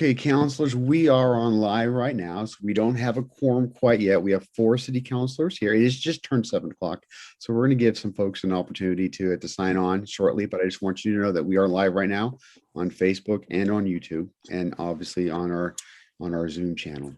Okay, counselors, we are on live right now, so we don't have a quorum quite yet. We have 4 city councilors here. It is just turned 7 o'clock, so we're going to give some folks an opportunity to sign on shortly. But I just want you to know that we are live right now on Facebook and on YouTube, and obviously on our Zoom channel.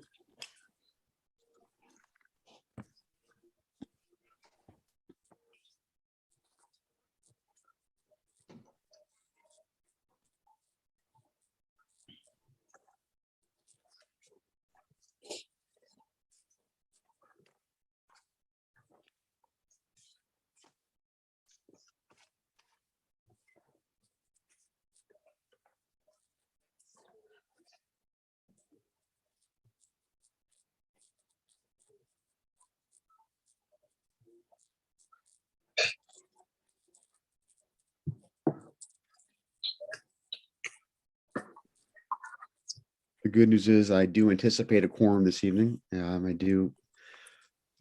The good news is I do anticipate a quorum this evening. I do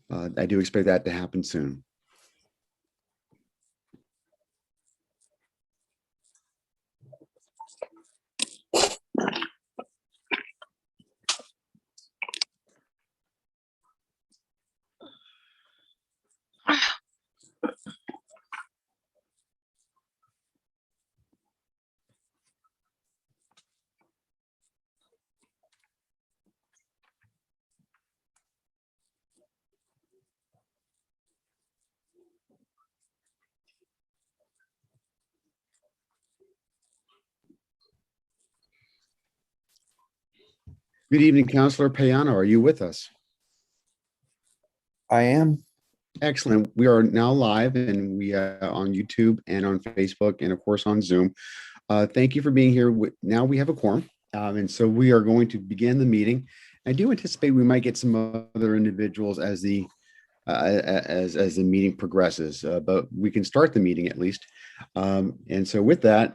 expect that to happen soon. Good evening, Councilor Payano. Are you with us? I am. Excellent. We are now live, and we are on YouTube and on Facebook, and of course on Zoom. Thank you for being here. Now we have a quorum, and so we are going to begin the meeting. I do anticipate we might get some other individuals as the meeting progresses, but we can start the meeting at least. And so with that,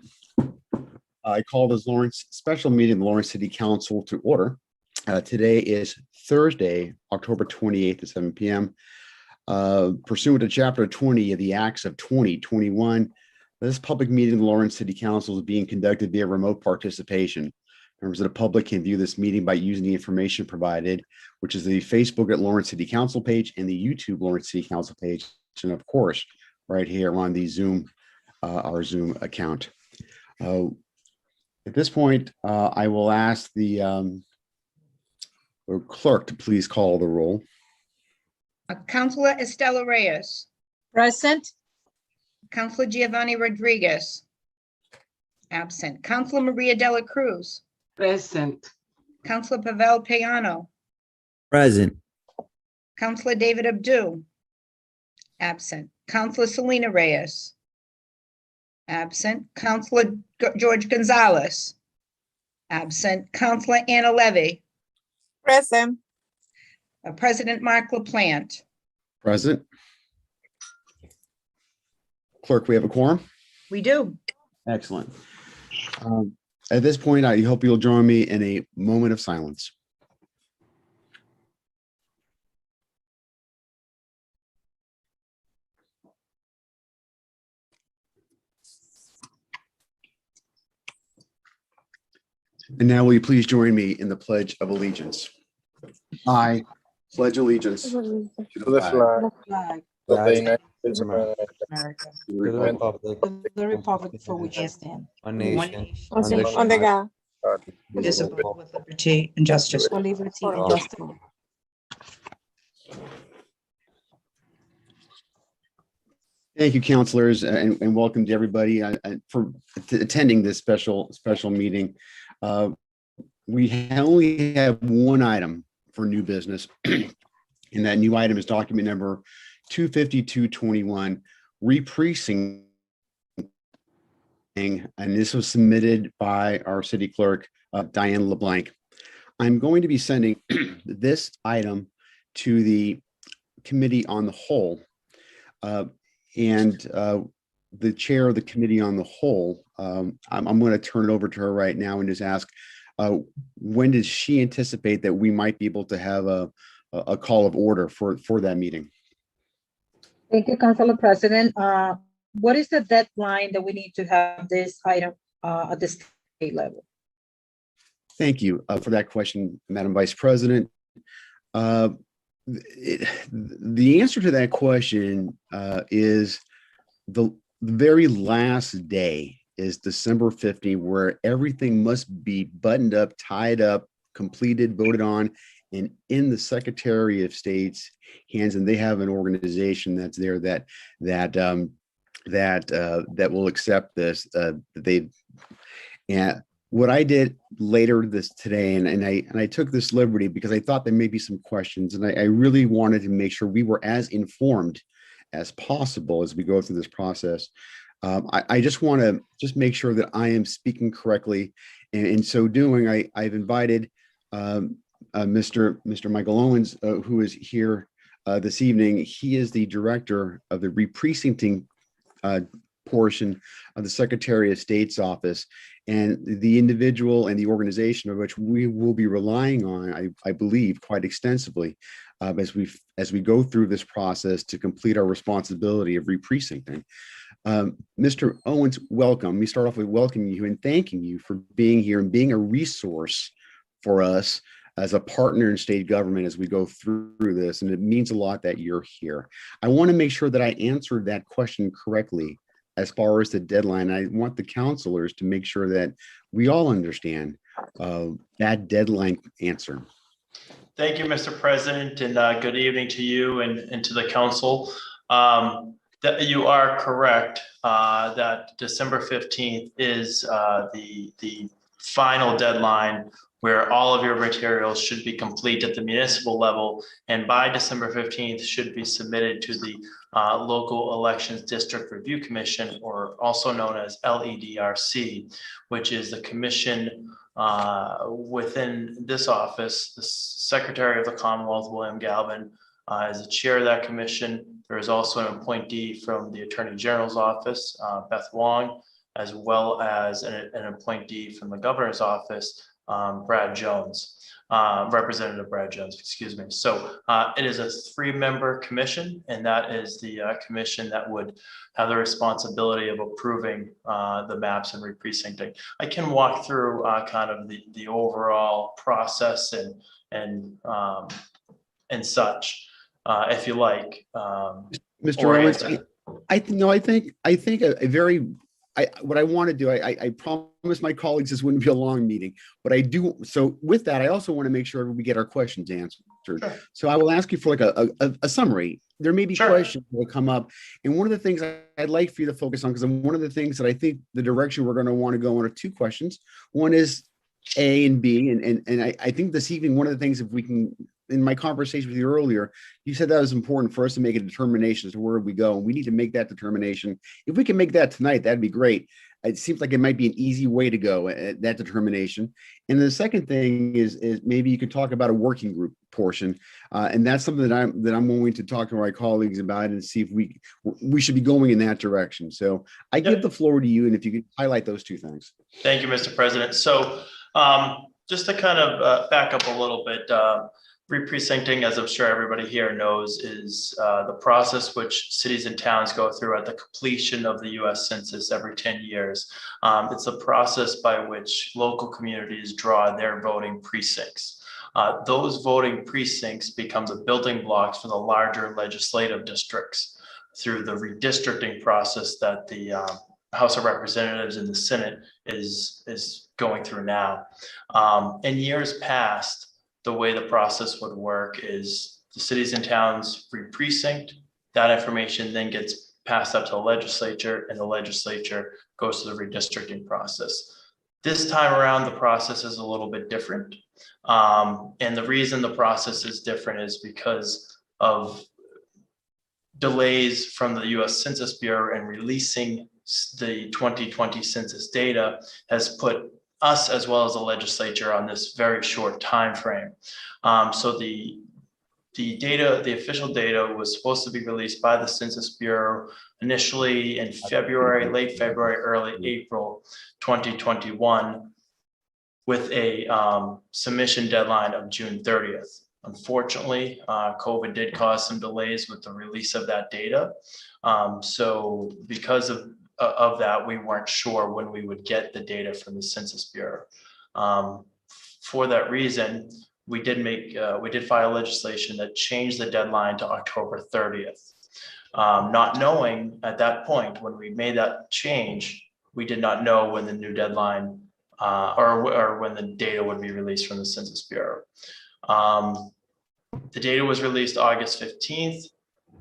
I call this Lawrence special meeting of the Lawrence City Council to order. Today is Thursday, October 28th at 7 p.m. Pursuant to Chapter 20 of the Acts of 2021, this public meeting of the Lawrence City Council is being conducted via remote participation. Members of the public can view this meeting by using the information provided, which is the Facebook at Lawrence City Council page and the YouTube Lawrence City Council page, and of course, right here on the Zoom, our Zoom account. At this point, I will ask the clerk to please call the roll. Councilor Estela Reyes. Present. Councilor Giovanni Rodriguez. Absent. Councilor Maria Dela Cruz. Present. Councilor Pavel Payano. Present. Councilor David Abdu. Absent. Councilor Selena Reyes. Absent. Councilor George Gonzalez. Absent. Councilor Anna Levy. Present. President Mark LaPlante. Present. Clerk, we have a quorum? We do. Excellent. At this point, I hope you'll join me in a moment of silence. And now will you please join me in the Pledge of Allegiance? I pledge allegiance to the flag Flag of the United States of America. America, of the Republic Of the republic for which I stand. One nation. Under God, Indivisible, with liberty and justice. for liberty and justice. Thank you, counselors, and welcome to everybody for attending this special meeting. We only have one item for new business, and that new item is document number 25221, re-precincting, and this was submitted by our city clerk, Diane LeBlanc. I'm going to be sending this item to the committee on the whole, and the chair of the committee on the whole, I'm going to turn it over to her right now and just ask, when does she anticipate that we might be able to have a call of order for that meeting? Thank you, Councilor President. What is the deadline that we need to have this item at the state level? Thank you for that question, Madam Vice President. Uh, the answer to that question is the very last day is December 15th, where everything must be buttoned up, tied up, completed, voted on, and in the Secretary of State's hands. And they have an organization that's there that will accept this. And what I did later this today, and I took this liberty because I thought there may be some questions, and I really wanted to make sure we were as informed as possible as we go through this process. I just want to make sure that I am speaking correctly, and in so doing, I've invited Mr. Michael Owens, who is here this evening. He is the director of the reprecincting portion of the Secretary of State's office, and the individual and the organization of which we will be relying on, I believe, quite extensively as we go through this process to complete our responsibility of reprecincting. Mr. Owens, welcome. Let me start off with welcoming you and thanking you for being here and being a resource for us as a partner in state government as we go through this. And it means a lot that you're here. I want to make sure that I answered that question correctly as far as the deadline. I want the counselors to make sure that we all understand that deadline answer. Thank you, Mr. President, and good evening to you and to the council. That you are correct that December 15th is the final deadline where all of your materials should be complete at the municipal level, and by December 15th should be submitted to the Local Elections District Review Commission, or also known as LEDRC, which is the commission within this office. The Secretary of the Commonwealth, William Galvin, is the chair of that commission. There is also an appointee from the Attorney General's office, Beth Wong, as well as an appointee from the governor's office, Brad Jones, Representative Brad Jones, excuse me. So it is a 3-member commission, and that is the commission that would have the responsibility of approving the maps and reprecincting. I can walk through kind of the overall process and such, if you like. Mr. Owens, I think a very, what I want to do, I promise my colleagues this wouldn't be a long meeting, but I do. So with that, I also want to make sure we get our questions answered. Sure. So I will ask you for like a summary. There may be questions that will come up. And one of the things I'd like for you to focus on, because one of the things that I think the direction we're going to want to go on are 2 questions. One is A and B. And I think this evening, one of the things, if we can, in my conversation with you earlier, you said that was important for us to make a determination as to where we go. And we need to make that determination. If we can make that tonight, that'd be great. It seems like it might be an easy way to go at that determination. And the second thing is maybe you could talk about a working group portion. And that's something that I'm going to talk to my colleagues about and see if we should be going in that direction. So I give the floor to you. And if you could highlight those 2 things. Thank you, Mr. President. So just to kind of back up a little bit, reprecincting, as I'm sure everybody here knows, is the process which cities and towns go through at the completion of the U.S. Census every 10 years. It's a process by which local communities draw their voting precincts. Those voting precincts become the building blocks for the larger legislative districts through the redistricting process that the House of Representatives and the Senate is going through now. In years past, the way the process would work is the cities and towns reprecinct. That information then gets passed up to the legislature, and the legislature goes to the redistricting process. This time around, the process is a little bit different. And the reason the process is different is because of delays from the U.S. Census Bureau in releasing the 2020 census data has put us as well as the legislature on this very short time frame. So the data, the official data, was supposed to be released by the Census Bureau initially in February, late February, early April 2021, with a submission deadline of June 30th. Unfortunately, COVID did cause some delays with the release of that data. So because of that, we weren't sure when we would get the data from the Census Bureau. for that reason, we did file legislation that changed the deadline to October 30th. Not knowing at that point, when we made that change, we did not know when the new deadline or when the data would be released from the Census Bureau. The data was released August 15th.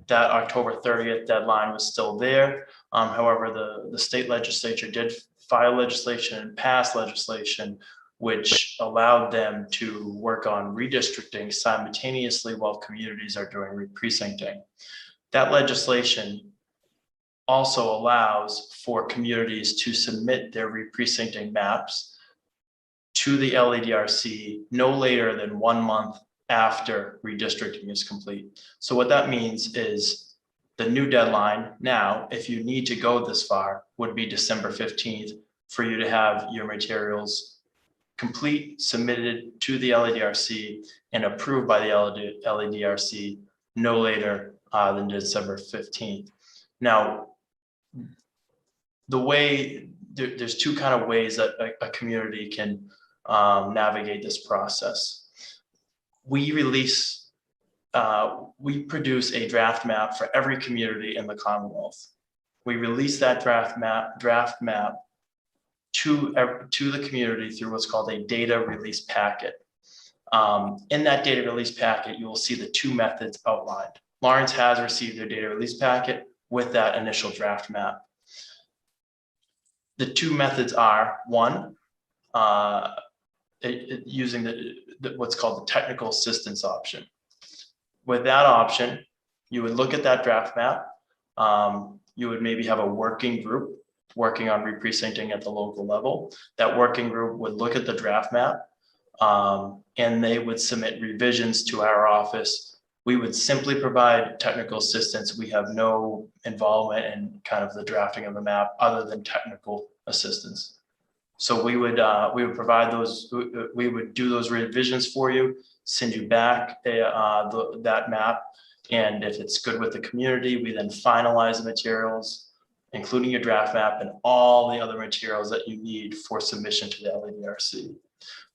That October 30th deadline was still there. However, the state legislature did file legislation and pass legislation which allowed them to work on redistricting simultaneously while communities are doing re-precincting. That legislation also allows for communities to submit their re-precincting maps to the LADRC no later than 1 month after redistricting is complete. So what that means is the new deadline now, if you need to go this far, would be December 15th for you to have your materials complete, submitted to the LADRC and approved by the LADRC no later than December 15th. Now, the way, there's two kind of ways that a community can navigate this process. We produce a draft map for every community in the Commonwealth. We release that draft map to the community through what's called a data release packet. In that data release packet, you will see the two methods outlined. Lawrence has received their data release packet with that initial draft map. The two methods are, one, using what's called the technical assistance option. With that option, you would look at that draft map. You would maybe have a working group working on re-precincting at the local level. That working group would look at the draft map and they would submit revisions to our office. We would simply provide technical assistance. We have no involvement in kind of the drafting of the map other than technical assistance. So we would provide those, we would do those revisions for you, send you back that map. And if it's good with the community, we then finalize the materials, including your draft map and all the other materials that you need for submission to the LADRC.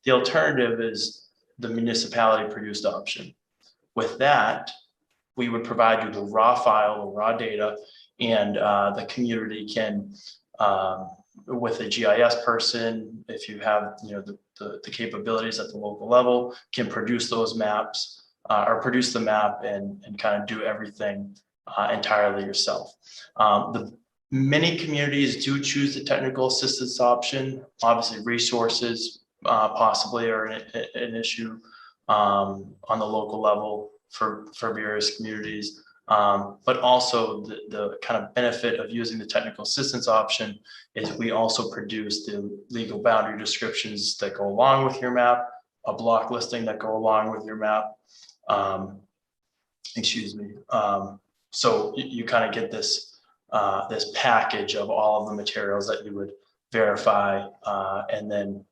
The alternative is the municipality produced option. With that, we would provide you the raw file, the raw data, and the community can, with a GIS person, if you have the capabilities at the local level, can produce those maps or produce the map and kind of do everything entirely yourself. Many communities do choose the technical assistance option. Obviously, resources possibly are an issue on the local level for various communities. But also the kind of benefit of using the technical assistance option is we also produce the legal boundary descriptions that go along with your map, a block listing that go along with your map. So you kind of get this this package of all of the materials that you would verify, and then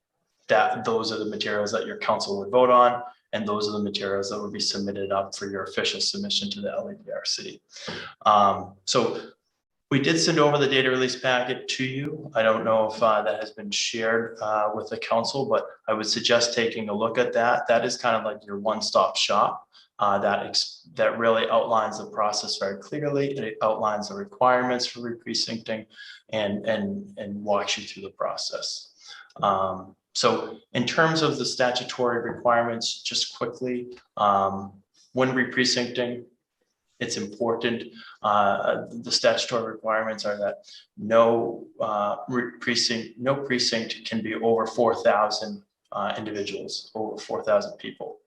those are the materials that your council would vote on, and those are the materials that would be submitted up for your official submission to the LADRC. So we did send over the data release packet to you. I don't know if that has been shared with the council, but I would suggest taking a look at that. That is kind of like your one-stop shop. That really outlines the process very clearly. It outlines the requirements for re-precincting and walks you through the process. So in terms of the statutory requirements, just quickly, when re-precincting, it's important. The statutory requirements are that no precinct can be over 4,000 individuals, over 4,000 people.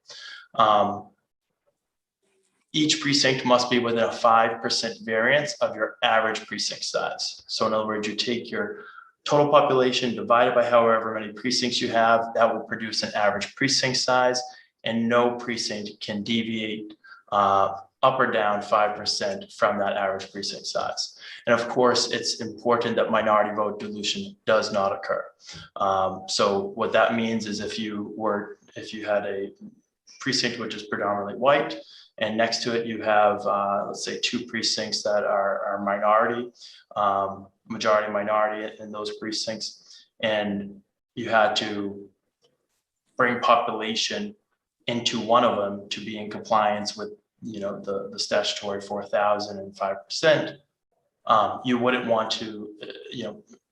Each precinct must be within a 5% variance of your average precinct size. So in other words, you take your total population divided by however many precincts you have, that will produce an average precinct size, and no precinct can deviate up or down 5% from that average precinct size. And of course, it's important that minority vote dilution does not occur. So what that means is if you had a precinct which is predominantly white, and next to it you have, let's say, 2 precincts that are minority, majority minority in those precincts, and you had to bring population into one of them to be in compliance with, the statutory 4,000 and 5%, you wouldn't want to,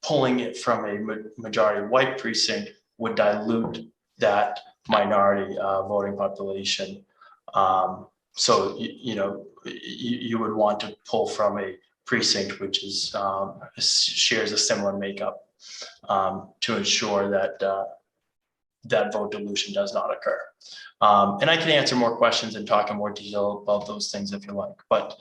pulling it from a majority white precinct would dilute that minority voting population. So, you would want to pull from a precinct which is shares a similar makeup to ensure that that vote dilution does not occur. And I can answer more questions and talk in more detail about those things if you like. But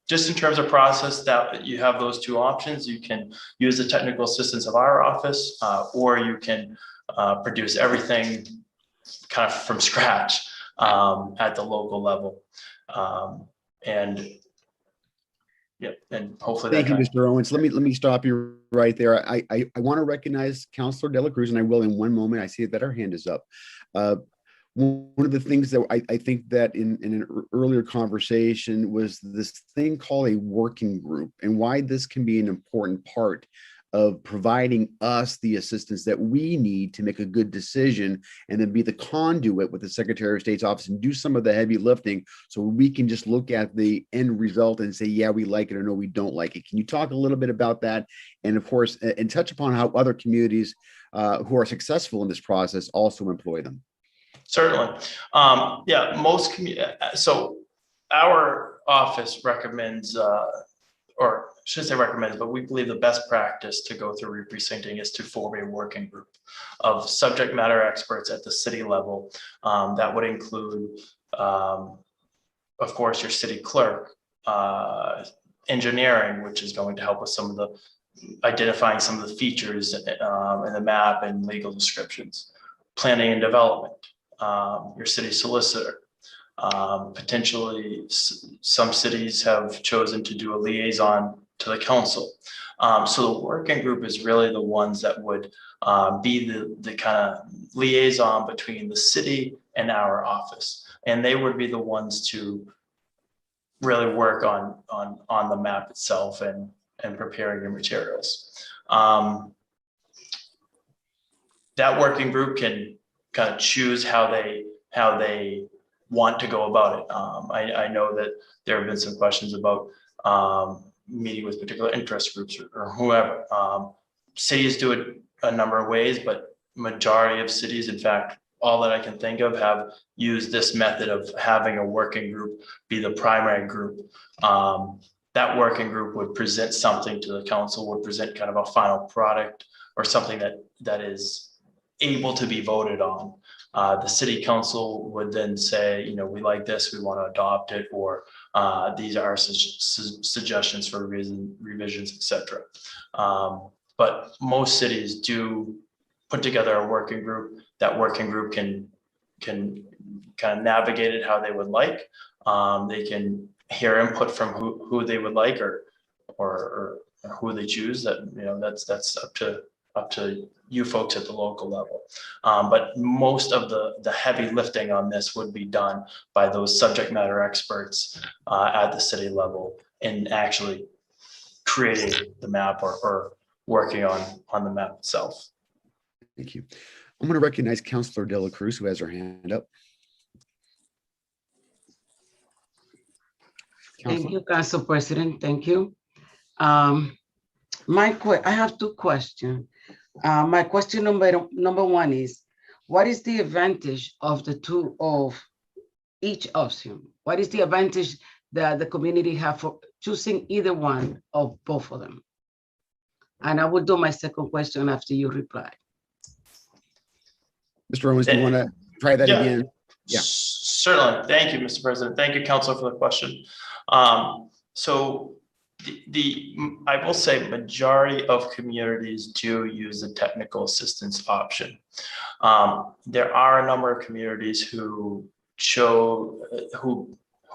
just in terms of process, that you have those two options. You can use the technical assistance of our office, or you can produce everything kind of from scratch at the local level. And hopefully Thank you, Mr. Owens. Let me stop you right there. I want to recognize Councilor Dela Cruz, and I will in one moment. I see that her hand is up. One of the things that I think that in an earlier conversation was this thing called a working group, and why this can be an important part of providing us the assistance that we need to make a good decision, and then be the conduit with the Secretary of State's office and do some of the heavy lifting, so we can just look at the end result and say, yeah, we like it, or no, we don't like it. Can you talk a little bit about that? And of course, and touch upon how other communities who are successful in this process also employ them. Certainly. So our office recommends, or shouldn't say recommends, but we believe the best practice to go through re-precincting is to form a working group of subject matter experts at the city level. That would include, of course, your city clerk, engineering, which is going to help with some of the identifying some of the features in the map and legal descriptions, planning and development, your city solicitor. Potentially some cities have chosen to do a liaison to the council. So the working group is really the ones that would be the kind of liaison between the city and our office. And they would be the ones to really work on the map itself and preparing your materials. That working group can kind of choose how they want to go about it. I know that there have been some questions about meeting with particular interest groups or whoever. Cities do it a number of ways, but majority of cities, in fact, all that I can think of, have used this method of having a working group be the primary group. That working group would present something to the council, would present kind of a final product or something that is able to be voted on. The city council would then say, we like this, we want to adopt it, or these are suggestions for revisions, etc. But most cities do put together a working group. That working group can kind of navigate it how they would like. They can hear input from who they would like or who they choose. That's up to you folks at the local level. But most of the heavy lifting on this would be done by those subject matter experts at the city level in actually creating the map or working on the map itself. Thank you. I'm going to recognize Councilor Dela Cruz, who has her hand up. Thank you, Council President. Thank you. I have two questions. My question number one is, what is the advantage of each option? What is the advantage that the community have for choosing either one of both of them? And I will do my second question after you reply. Mr. Owens, do you want to try that again? Yeah. Certainly. Thank you, Mr. President. Thank you, Council, for the question. So I will say majority of communities do use the technical assistance option. There are a number of communities who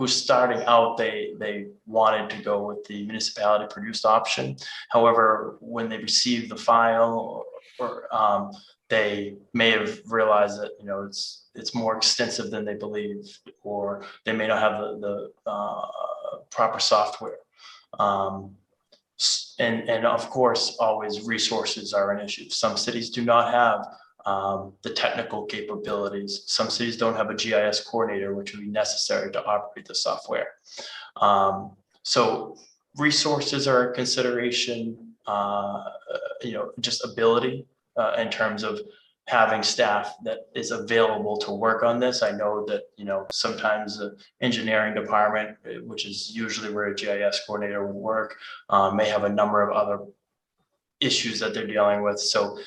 starting out, they wanted to go with the municipality produced option. However, when they received the file or they may have realized that, it's more extensive than they believe, or they may not have the proper software. And of course, always resources are an issue. Some cities do not have the technical capabilities. Some cities don't have a GIS coordinator, which would be necessary to operate the software. So resources are a consideration, just ability in terms of having staff that is available to work on this. I know that, sometimes the engineering department, which is usually where a GIS coordinator would work, may have a number of other issues that they're dealing with. So,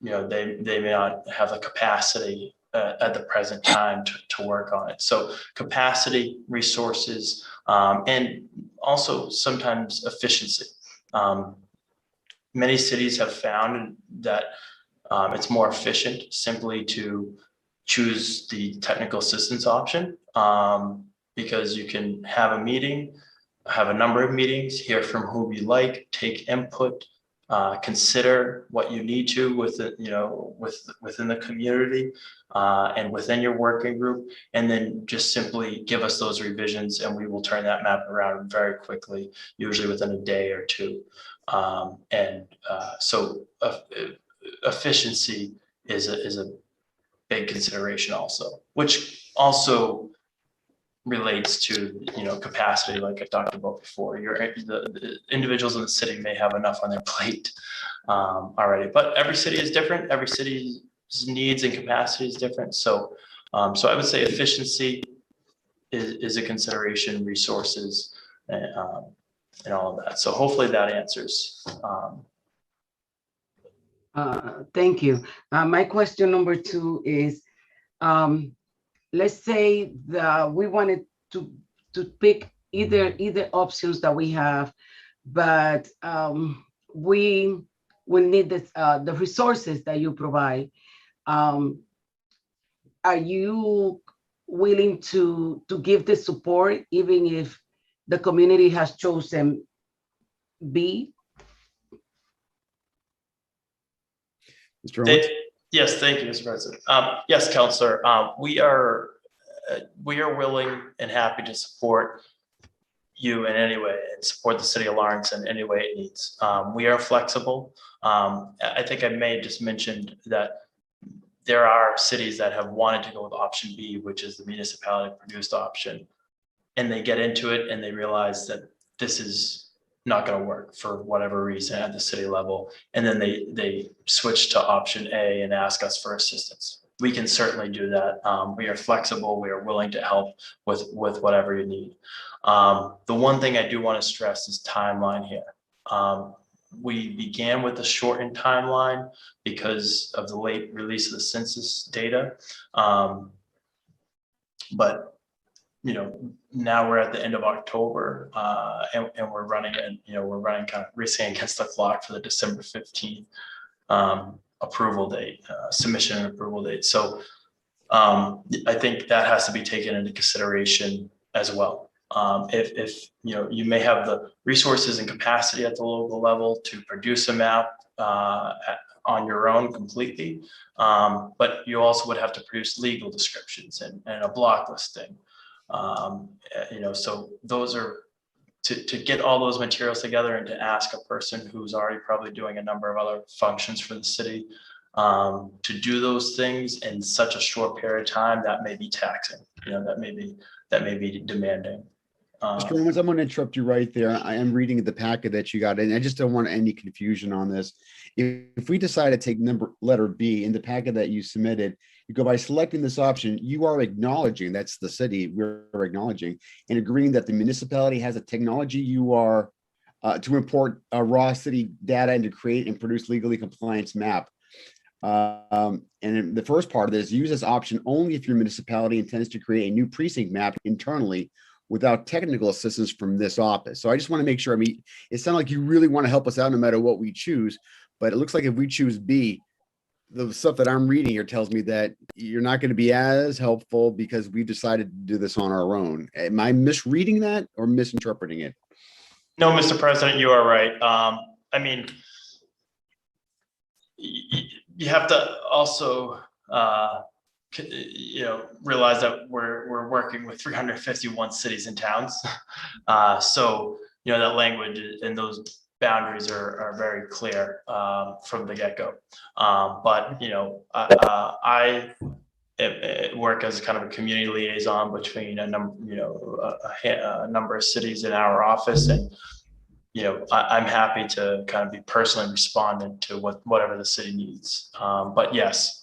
they may not have the capacity at the present time to work on it. So capacity, resources, and also sometimes efficiency. Many cities have found that it's more efficient simply to choose the technical assistance option, because you can have a meeting, have a number of meetings, hear from whom you like, take input, consider what you need to within the community and within your working group, and then just simply give us those revisions, and we will turn that map around very quickly, usually within a day or two. So efficiency is a big consideration also, which also relates to capacity, like I talked about before. The individuals in the city may have enough on their plate already, but every city is different. Every city's needs and capacity is different. So I would say efficiency is a consideration, resources, and all of that. So hopefully that answers. Thank you. My question number 2 is, let's say that we wanted to pick either options that we have, but we will need the resources that you provide. Are you willing to give the support even if the community has chosen B? Mr. Owens? Yes, thank you, Mr. President. Yes, Councilor, we are willing and happy to support you in any way and support the city of Lawrence in any way it needs. We are flexible. I think I may have just mentioned that there are cities that have wanted to go with option B, which is the municipality produced option, and they get into it and they realize that this is not going to work for whatever reason at the city level. And then they switch to option A and ask us for assistance. We can certainly do that. We are flexible. We are willing to help with whatever you need. The one thing I do want to stress is timeline here. We began with a shortened timeline because of the late release of the census data. But now we're at the end of October, and we're running kind of racing against the clock for the December 15th approval date, submission and approval date. So I think that has to be taken into consideration as well. If you may have the resources and capacity at the local level to produce a map on your own completely, but you also would have to produce legal descriptions and a block listing. So those are to get all those materials together and to ask a person who's already probably doing a number of other functions for the city to do those things in such a short period of time, that may be taxing. That may be demanding. Mr. Owens, I'm going to interrupt you right there. I am reading the packet that you got, and I just don't want any confusion on this. If we decide to take letter B in the packet that you submitted, you go by selecting this option, you are acknowledging, that's the city, we're acknowledging and agreeing that the municipality has a technology you are to import raw city data and to create and produce legally compliance map. And the first part of this, use this option only if your municipality intends to create a new precinct map internally without technical assistance from this office. So I just want to make sure, it sounds like you really want to help us out no matter what we choose, but it looks like if we choose B, the stuff that I'm reading here tells me that you're not going to be as helpful because we decided to do this on our own. Am I misreading that or misinterpreting it? No, Mr. President, you are right. You have to also realize that we're working with 351 cities and towns. So that language and those boundaries are very clear from the get-go. But, I work as kind of a community liaison between a number, a number of cities in our office. And, I'm happy to kind of be personally responding to whatever the city needs. But yes,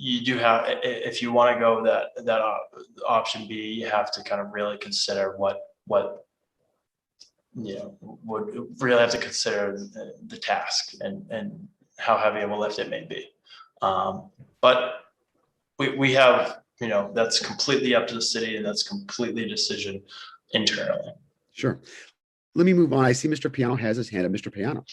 you do have, if you want to go that option B, you have to kind of really consider what would really have to consider the task and how heavy of a lift it may be. But we have, that's completely up to the city, and that's completely a decision internally. Sure. Let me move on. I see Mr. Piano has his hand up. Mr. Piano.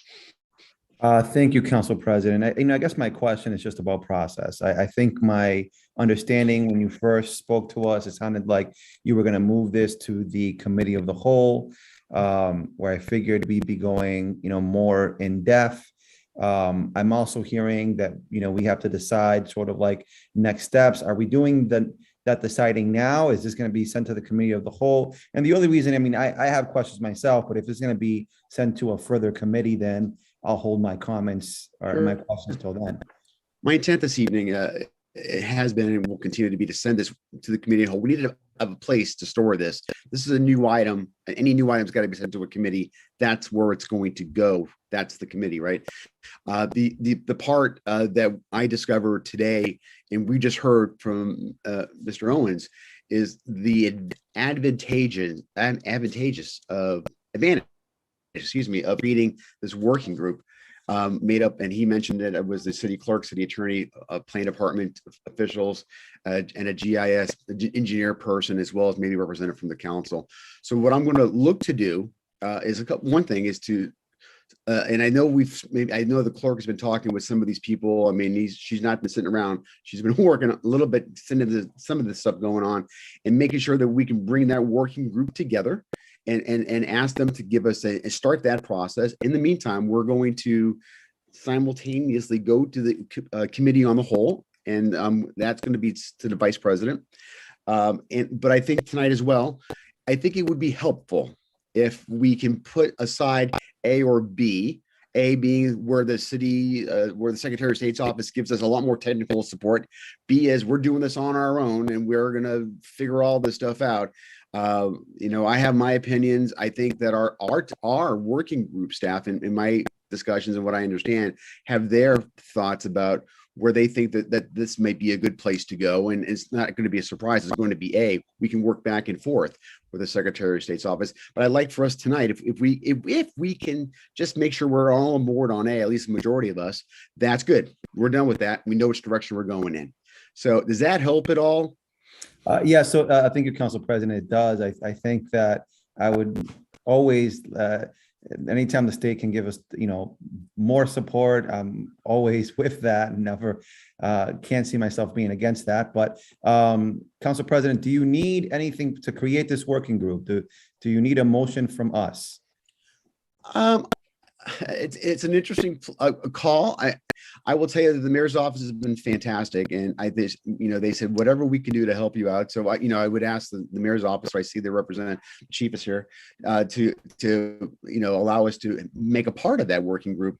Thank you, Council President. I guess my question is just about process. I think my understanding when you first spoke to us, it sounded like you were going to move this to the committee of the whole, where I figured we'd be going, more in depth. I'm also hearing that, we have to decide sort of like next steps. Are we doing that deciding now? Is this going to be sent to the committee of the whole? And the only reason, I have questions myself, but if it's going to be sent to a further committee, then I'll hold my comments or my questions till then. My intent this evening, it has been and will continue to be to send this to the committee. We need to have a place to store this. This is a new item. Any new item's got to be sent to a committee. That's where it's going to go. That's the committee, right? The part that I discovered today, and we just heard from Mr. Owens, is the advantage of creating this working group made up, and he mentioned that it was the city clerk, city attorney, plan department officials, and a GIS engineer person, as well as maybe representative from the council. So what I'm going to look to do is one thing is to, and I know I know the clerk has been talking with some of these people. She's not been sitting around. She's been working a little bit, sending some of this stuff going on, and making sure that we can bring that working group together. And ask them to give us start that process. In the meantime, we're going to simultaneously go to the committee on the whole, and that's going to be to the vice president. But I think tonight as well, I think it would be helpful if we can put aside A or B. A being where the city, where the Secretary of State's office gives us a lot more technical support. B is we're doing this on our own and we're going to figure all this stuff out. I have my opinions. I think that our working group staff in my discussions and what I understand have their thoughts about where they think that this might be a good place to go. And it's not going to be a surprise. It's going to be we can work back and forth with the Secretary of State's office. But I'd like for us tonight, if we can just make sure we're all on board on A, at least the majority of us, that's good. We're done with that. We know which direction we're going in. So does that help at all? Yeah, so thank you, Council President. It does. I think that I would always, anytime the state can give us, more support, I'm always with that. Never can't see myself being against that. But Council President, do you need anything to create this working group? Do you need a motion from us? It's an interesting call. I will tell you that the mayor's office has been fantastic, and they said whatever we can do to help you out. So I would ask the mayor's office. I see the representative chief is here to allow us to make a part of that working group.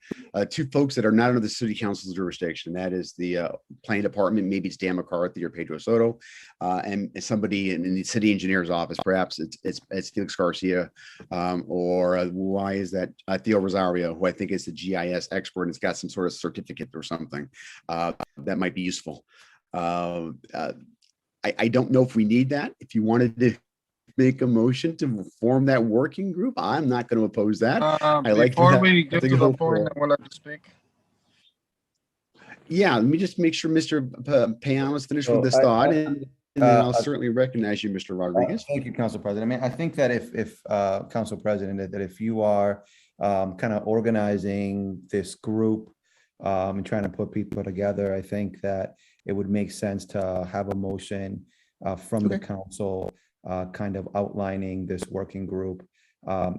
Two folks that are not under the city council's jurisdiction. That is the planning department. Maybe it's Dan McCarthy or Pedro Soto, and somebody in the city engineer's office. Perhaps it's Felix Garcia, or why is that Theo Rosario, who I think is the GIS expert and has got some sort of certificate or something that might be useful. I don't know if we need that. If you wanted to make a motion to form that working group, I'm not going to oppose that. Before we get to the point, I would like to speak. Yeah, let me just make sure Mr. Payano's finished with this thought, and then I'll certainly recognize you, Mr. Rodriguez. Thank you, Council President. I think that if Council President, that if you are kind of organizing this group and trying to put people together, I think that it would make sense to have a motion from the council kind of outlining this working group,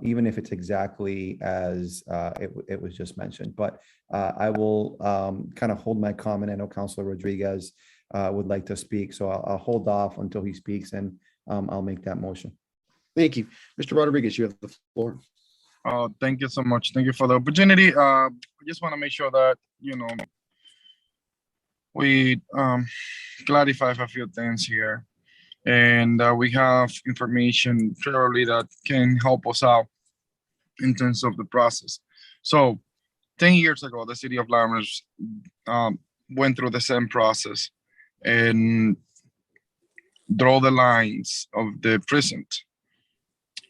even if it's exactly as it was just mentioned. But I will kind of hold my comment. I know Councilor Rodriguez would like to speak, so I'll hold off until he speaks, and I'll make that motion. Thank you. Mr. Rodriguez, you have the floor. Thank you so much. Thank you for the opportunity. I just want to make sure that, we clarify a few things here. And we have information clearly that can help us out in terms of the process. So 10 years ago, the city of Lawrence went through the same process and draw the lines of the present.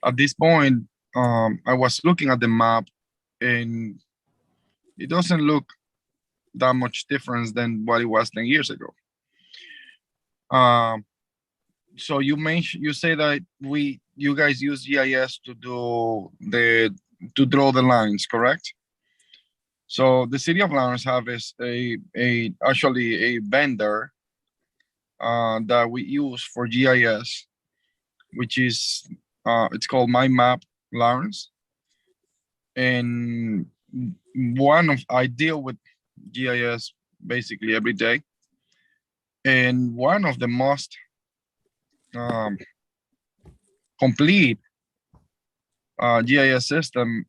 At this point, I was looking at the map and it doesn't look that much difference than what it was 10 years ago. So you say that you guys use GIS to draw the lines, correct? So the city of Lawrence has actually a vendor that we use for GIS, which is it's called My Map Lawrence. And I deal with GIS basically every day. And one of the most complete GIS system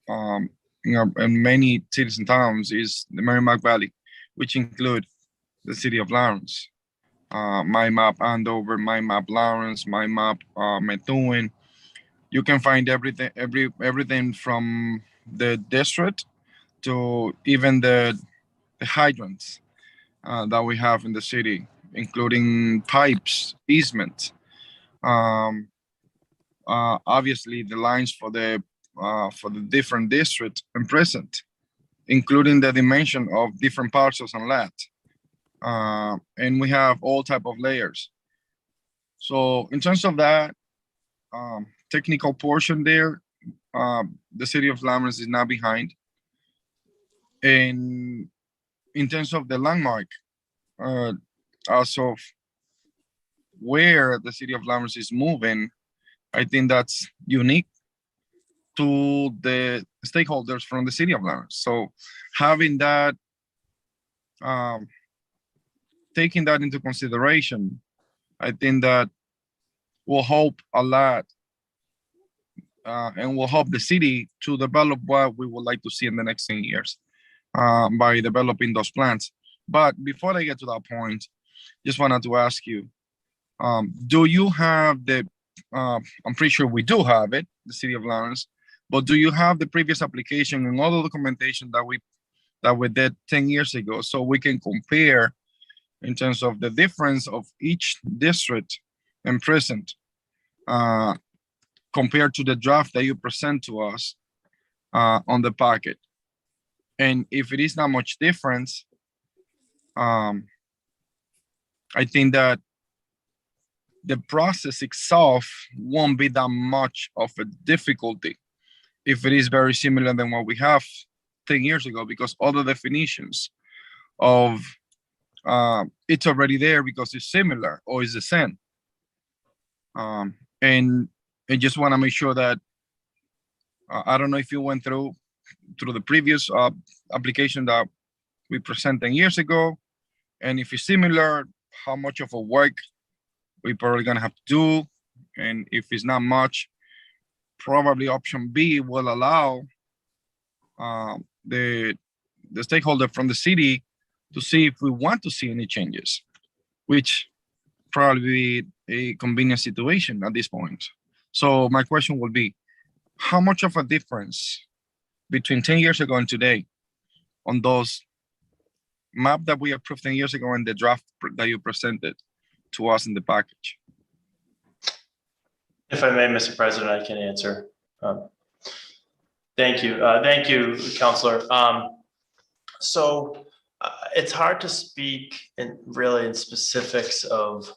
in many cities and towns is the Merrimack Valley, which include the city of Lawrence, My Map Andover, My Map Lawrence, My Map Methuen. You can find everything from the district to even the hydrants that we have in the city, including pipes, easements. Obviously, the lines for the different districts and present, including the dimension of different parcels and lot. And we have all type of layers. So in terms of that technical portion there, the city of Lawrence is not behind. And in terms of the landmark, as of where the city of Lawrence is moving, I think that's unique to the stakeholders from the city of Lawrence. So having that, taking that into consideration, I think that will help a lot and will help the city to develop what we would like to see in the next 10 years by developing those plans. But before I get to that point, just wanted to ask you, do you have I'm pretty sure we do have it, the city of Lawrence, but do you have the previous application and all the documentation that we did 10 years ago, so we can compare in terms of the difference of each district and present compared to the draft that you present to us on the packet? And if it is not much difference, I think that the process itself won't be that much of a difficulty if it is very similar than what we have 10 years ago, because all the definitions of it's already there because it's similar or it's the same. And I just want to make sure that I don't know if you went through the previous application that we presented 10 years ago, and if it's similar, how much of a work we probably gonna have to do, and if it's not much, probably option B will allow the stakeholder from the city to see if we want to see any changes, which probably be a convenient situation at this point. So my question will be, how much of a difference between 10 years ago and today on those map that we approved 10 years ago and the draft that you presented to us in the package? If I may, Mr. President, I can answer. Thank you. Thank you, Councilor. So it's hard to speak in specifics of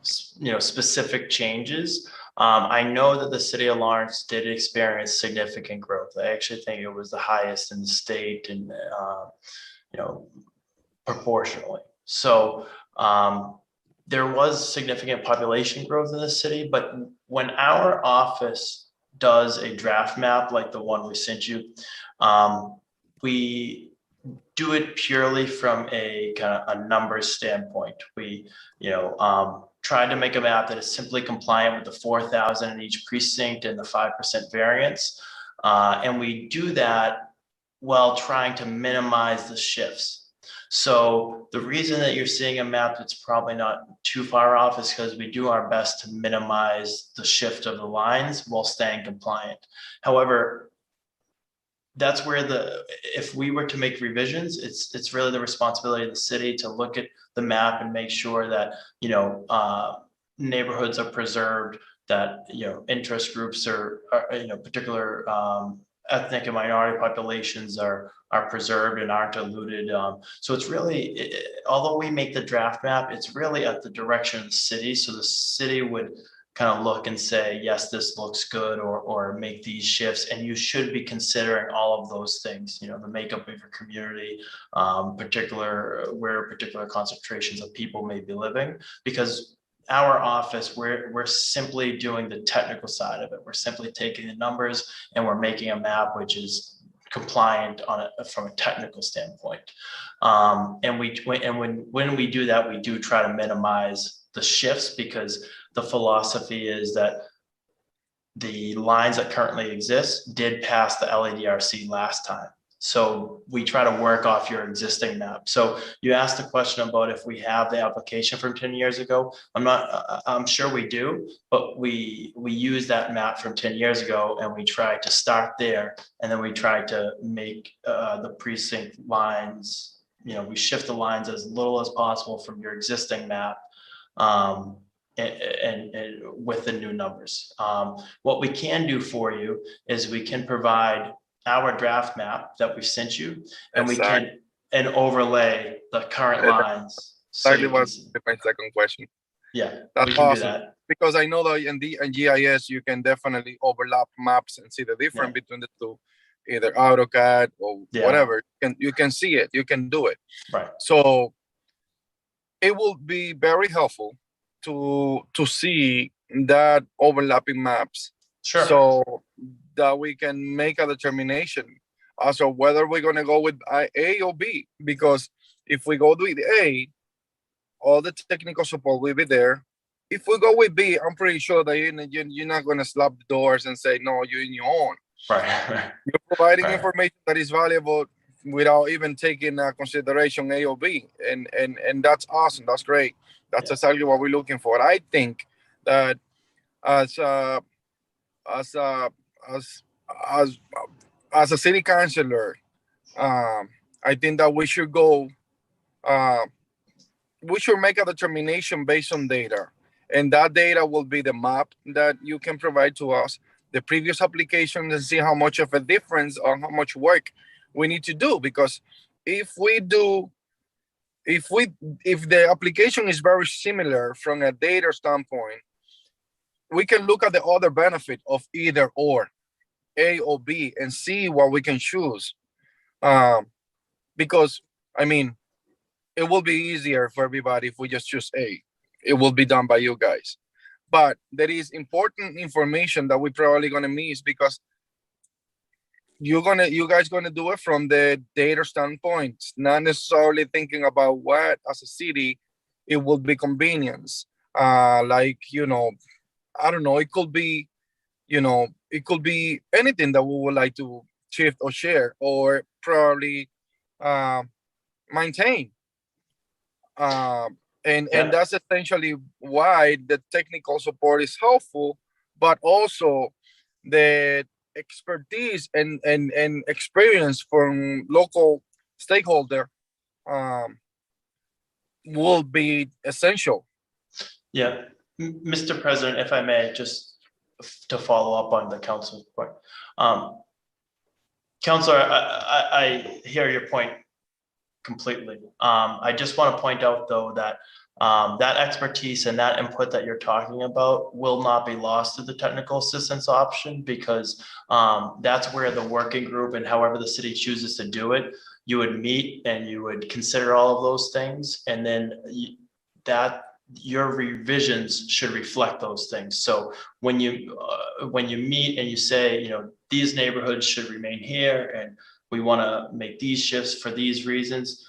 specific changes. I know that the city of Lawrence did experience significant growth. I actually think it was the highest in the state, and proportionally. So there was significant population growth in the city, but when our office does a draft map like the one we sent you, we do it purely from a kind of a numbers standpoint. We, tried to make a map that is simply compliant with the 4,000 in each precinct and the 5% variance. And we do that while trying to minimize the shifts. So the reason that you're seeing a map that's probably not too far off is because we do our best to minimize the shift of the lines while staying compliant. However, that's where if we were to make revisions, it's really the responsibility of the city to look at the map and make sure that, neighborhoods are preserved, that, interest groups are particular ethnic and minority populations are preserved and aren't diluted. So it's really, although we make the draft map, it's really at the direction of the city. So the city would kind of look and say, yes, this looks good, or make these shifts. And you should be considering all of those things, the makeup of your community, where particular concentrations of people may be living, because our office, we're simply doing the technical side of it. We're simply taking the numbers and we're making a map which is compliant from a technical standpoint. And when we do that, we do try to minimize the shifts, because the philosophy is that the lines that currently exist did pass the LADRC last time. So we try to work off your existing map. So you asked a question about if we have the application from 10 years ago. I'm sure we do, but we use that map from 10 years ago and we try to start there. And then we try to make the precinct lines, we shift the lines as little as possible from your existing map. And with the new numbers. What we can do for you is we can provide our draft map that we've sent you, and we can overlay the current lines. So Exactly was my second question. Yeah, that's we can awesome. do that. Because I know that in GIS, you can definitely overlap maps and see the difference between the two, either AutoCAD or whatever. You can see it, you can do it. Right. So it will be very helpful to see that overlapping maps. Sure. So that we can make a determination as to whether we're going to go with A or B. Because if we go with A, all the technical support will be there. If we go with B, I'm pretty sure that you're not going to slap the doors and say, no, you're in your own. Right. You're providing information that is valuable without even taking consideration A or B. And that's awesome. That's great. That's exactly what we're looking for. I think that as a city councilor, I think that we should go. We should make a determination based on data, and that data will be the map that you can provide to us, the previous applications, and see how much of a difference or how much work we need to do. Because if the application is very similar from a data standpoint, we can look at the other benefit of either or, A or B, and see what we can choose. Because, I mean, it will be easier for everybody if we just choose A. It will be done by you guys. But there is important information that we're probably going to miss, because you guys gonna do it from the data standpoint, not necessarily thinking about what as a city it will be convenience. I don't know, it could be, it could be anything that we would like to shift or share or probably maintain. And that's essentially why the technical support is helpful, but also the expertise and experience from local stakeholder will be essential. Yeah, Mr. President, if I may, just to follow up on the council's point. Councilor, I hear your point completely. I just want to point out, though, that that expertise and that input that you're talking about will not be lost to the technical assistance option, because that's where the working group, and however the city chooses to do it, you would meet and you would consider all of those things, and then your revisions should reflect those things. So when you meet and you say, these neighborhoods should remain here, and we want to make these shifts for these reasons.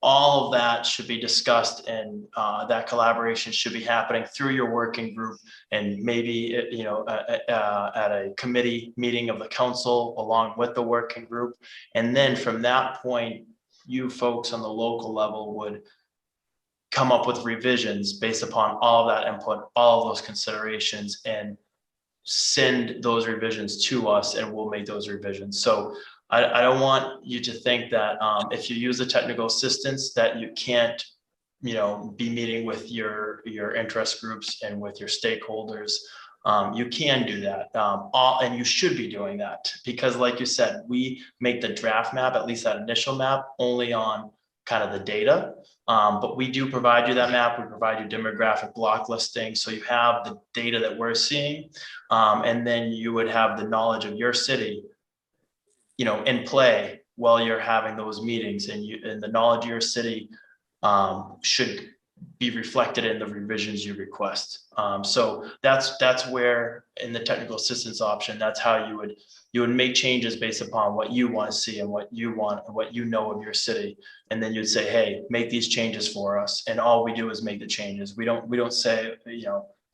All of that should be discussed, and that collaboration should be happening through your working group, and maybe, at a committee meeting of the council along with the working group. And then from that point, you folks on the local level would come up with revisions based upon all of that input, all of those considerations, and send those revisions to us, and we'll make those revisions. So I don't want you to think that if you use the technical assistance that you can't, be meeting with your interest groups and with your stakeholders. You can do that, and you should be doing that, because like you said, we make the draft map, at least that initial map, only on kind of the data. But we do provide you that map. We provide you demographic block listing. So you have the data that we're seeing. And then you would have the knowledge of your city, in play while you're having those meetings, and the knowledge of your city should be reflected in the revisions you request. So that's where, in the technical assistance option, that's how you would make changes based upon what you want to see and what you want and what you know of your city. And then you'd say, hey, make these changes for us. And all we do is make the changes. We don't say,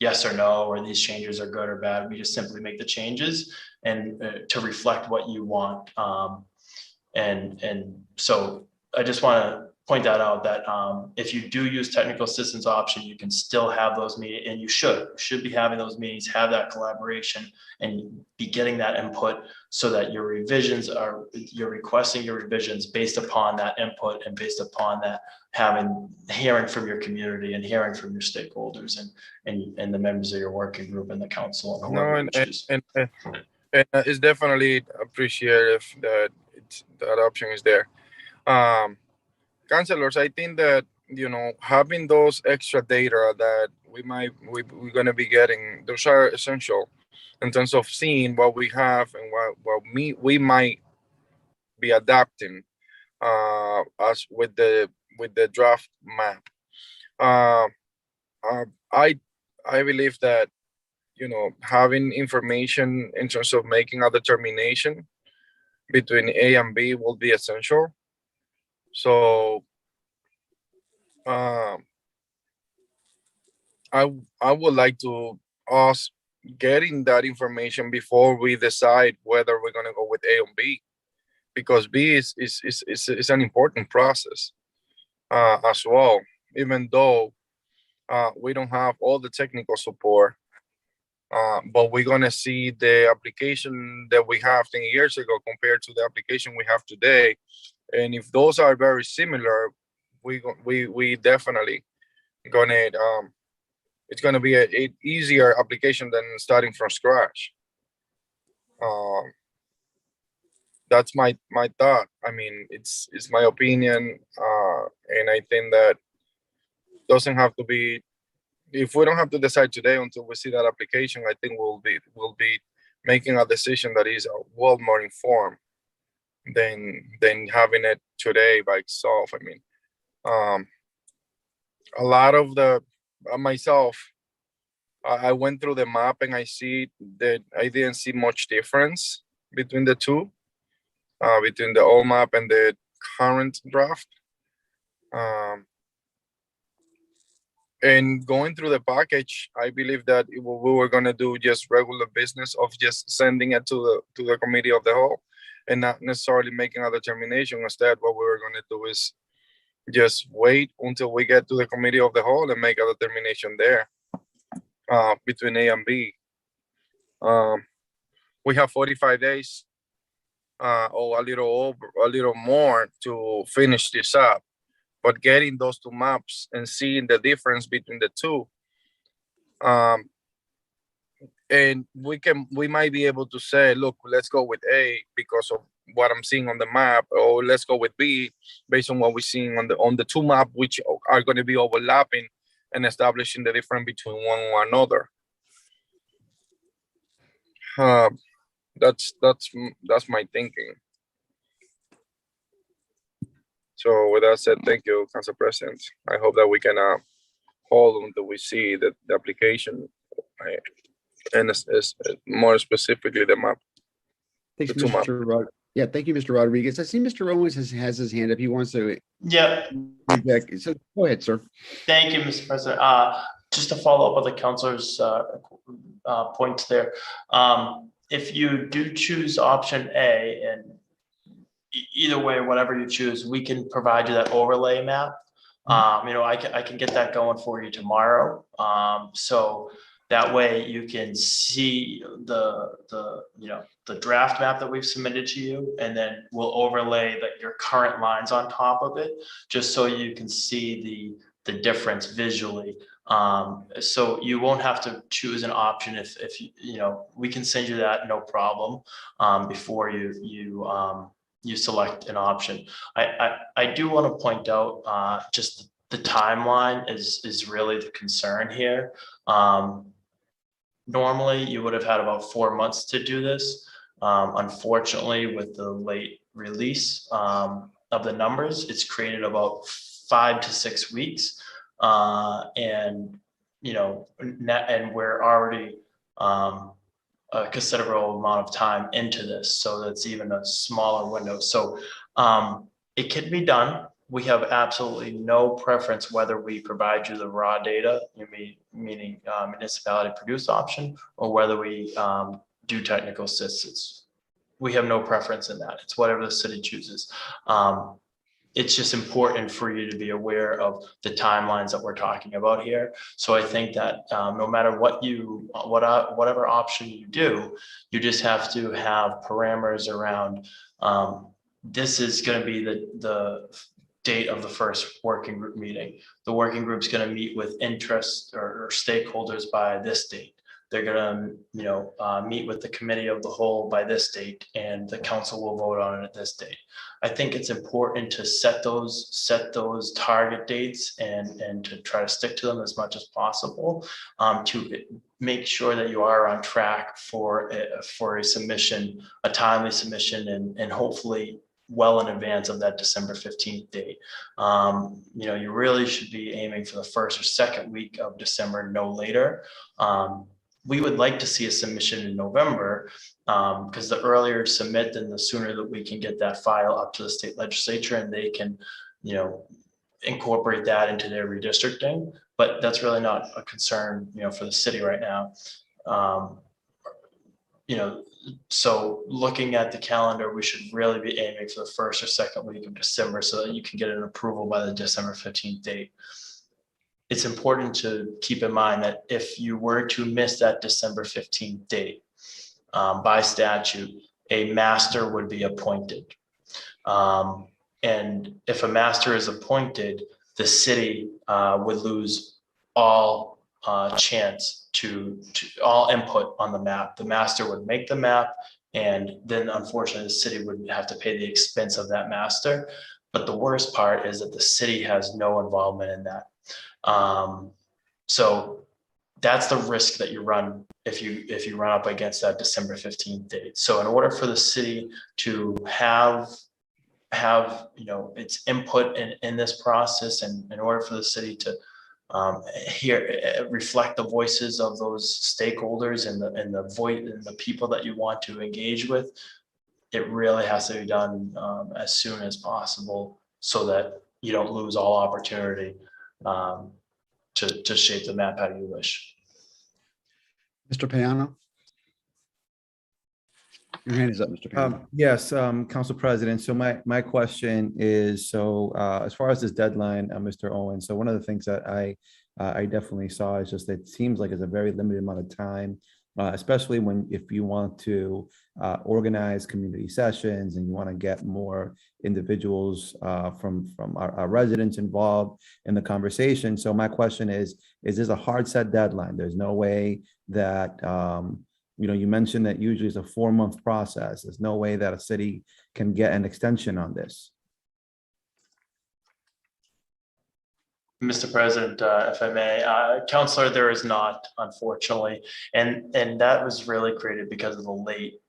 yes or no, or these changes are good or bad. We just simply make the changes and to reflect what you want. And so I just want to point that out, that if you do use technical assistance option, you can still have those meetings, and you should be having those meetings, have that collaboration, and be getting that input, so that you're requesting your revisions based upon that input, and based upon that hearing from your community and hearing from your stakeholders and the members of your working group and the council. And No, whoever and, you choose. and, and, and it's definitely appreciative that that option is there. Councilors, I think that, having those extra data that we're going to be getting, those are essential in terms of seeing what we have and what we might be adapting as with the draft map. I believe that, having information in terms of making a determination between A and B will be essential. So I would like to us getting that information before we decide whether we're going to go with A or B, because B is an important process as well, even though we don't have all the technical support. But we're going to see the application that we have 10 years ago compared to the application we have today. And if those are very similar, we definitely gonna it's gonna be an easier application than starting from scratch. That's my thought. I mean, it's my opinion, and I think that doesn't have to be. If we don't have to decide today until we see that application, I think we'll be making a decision that is well more informed than having it today by itself. I mean, a lot of myself, I went through the map and I see that I didn't see much difference between the two, between the old map and the current draft. And going through the package, I believe that we were going to do just regular business of just sending it to the committee of the whole, and not necessarily making a determination. Instead, what we were going to do is just wait until we get to the committee of the whole and make a determination there between A and B. We have 45 days or a little more to finish this up. But getting those two maps and seeing the difference between the two, and we might be able to say, look, let's go with A because of what I'm seeing on the map, or let's go with B based on what we're seeing on the two maps, which are going to be overlapping and establishing the difference between one and another. That's my thinking. So with that said, thank you, Council President. I hope that we can hold until we see the application and more specifically the map. Thanks, The two Mr. Yeah, thank you, Mr. Rodriguez. I see Mr. Owens has his hand up. He wants to, Yeah, so go ahead, sir. thank you, Mr. President. Just to follow up on the counselor's points there. If you do choose option A, and either way, whatever you choose, we can provide you that overlay map. I can get that going for you tomorrow. So that way you can see the draft map that we've submitted to you, and then we'll overlay your current lines on top of it, just so you can see the difference visually. So you won't have to choose an option if we can send you that, no problem, before you select an option. I do want to point out just the timeline is really the concern here. Normally, you would have had about 4 months to do this. Unfortunately, with the late release of the numbers, it's created about 5 to 6 weeks. And we're already a considerable amount of time into this, so that's even a smaller window. So it can be done. We have absolutely no preference whether we provide you the raw data, meaning municipality produced option, or whether we do technical assistance. We have no preference in that. It's whatever the city chooses. It's just important for you to be aware of the timelines that we're talking about here. So I think that no matter whatever option you do, you just have to have parameters around this is going to be the date of the first working group meeting. The working group's going to meet with interest or stakeholders by this date. They're going to, meet with the committee of the whole by this date, and the council will vote on it at this date. I think it's important to set those target dates and to try to stick to them as much as possible, to make sure that you are on track for a submission, a timely submission, and hopefully well in advance of that December 15th date. You really should be aiming for the first or second week of December, no later. We would like to see a submission in November, because the earlier you submit, then the sooner that we can get that file up to the state legislature, and they can, incorporate that into their redistricting. But that's really not a concern, for the city right now. So looking at the calendar, we should really be aiming for the first or second week of December, so that you can get an approval by the December 15th date. It's important to keep in mind that if you were to miss that December 15th date, by statute, a master would be appointed. And if a master is appointed, the city would lose all chance to all input on the map. The master would make the map, and then unfortunately the city would have to pay the expense of that master. But the worst part is that the city has no involvement in that. So that's the risk that you run if you run up against that December 15th date. So in order for the city to have its input in this process, and in order for the city to reflect the voices of those stakeholders and the people that you want to engage with, it really has to be done as soon as possible, so that you don't lose all opportunity to shape the map how you wish. Mr. Payano? Your hand is up, Mr. Payano. Yes, Council President. So my question is, as far as this deadline, Mr. Owen, so one of the things that I definitely saw is just that it seems like it's a very limited amount of time, especially if you want to organize community sessions and you want to get more individuals from our residents involved in the conversation. So my question is this a hard set deadline? There's no way that, you mentioned that usually it's a 4-month process. There's no way that a city can get an extension on this. Mr. President, if I may, Councilor, there is not, unfortunately, and that was really created because of the late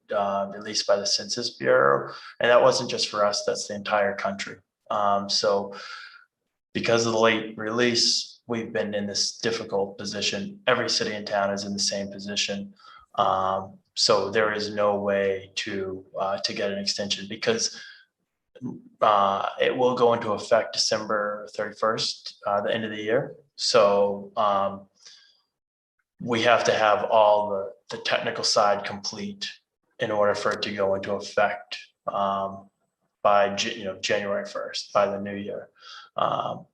release by the Census Bureau, and that wasn't just for us; that's the entire country. So, because of the late release, we've been in this difficult position. Every city in town is in the same position. So there is no way to get an extension because it will go into effect December 31st, the end of the year. So we have to have all the technical side complete in order for it to go into effect by January 1st, by the new year.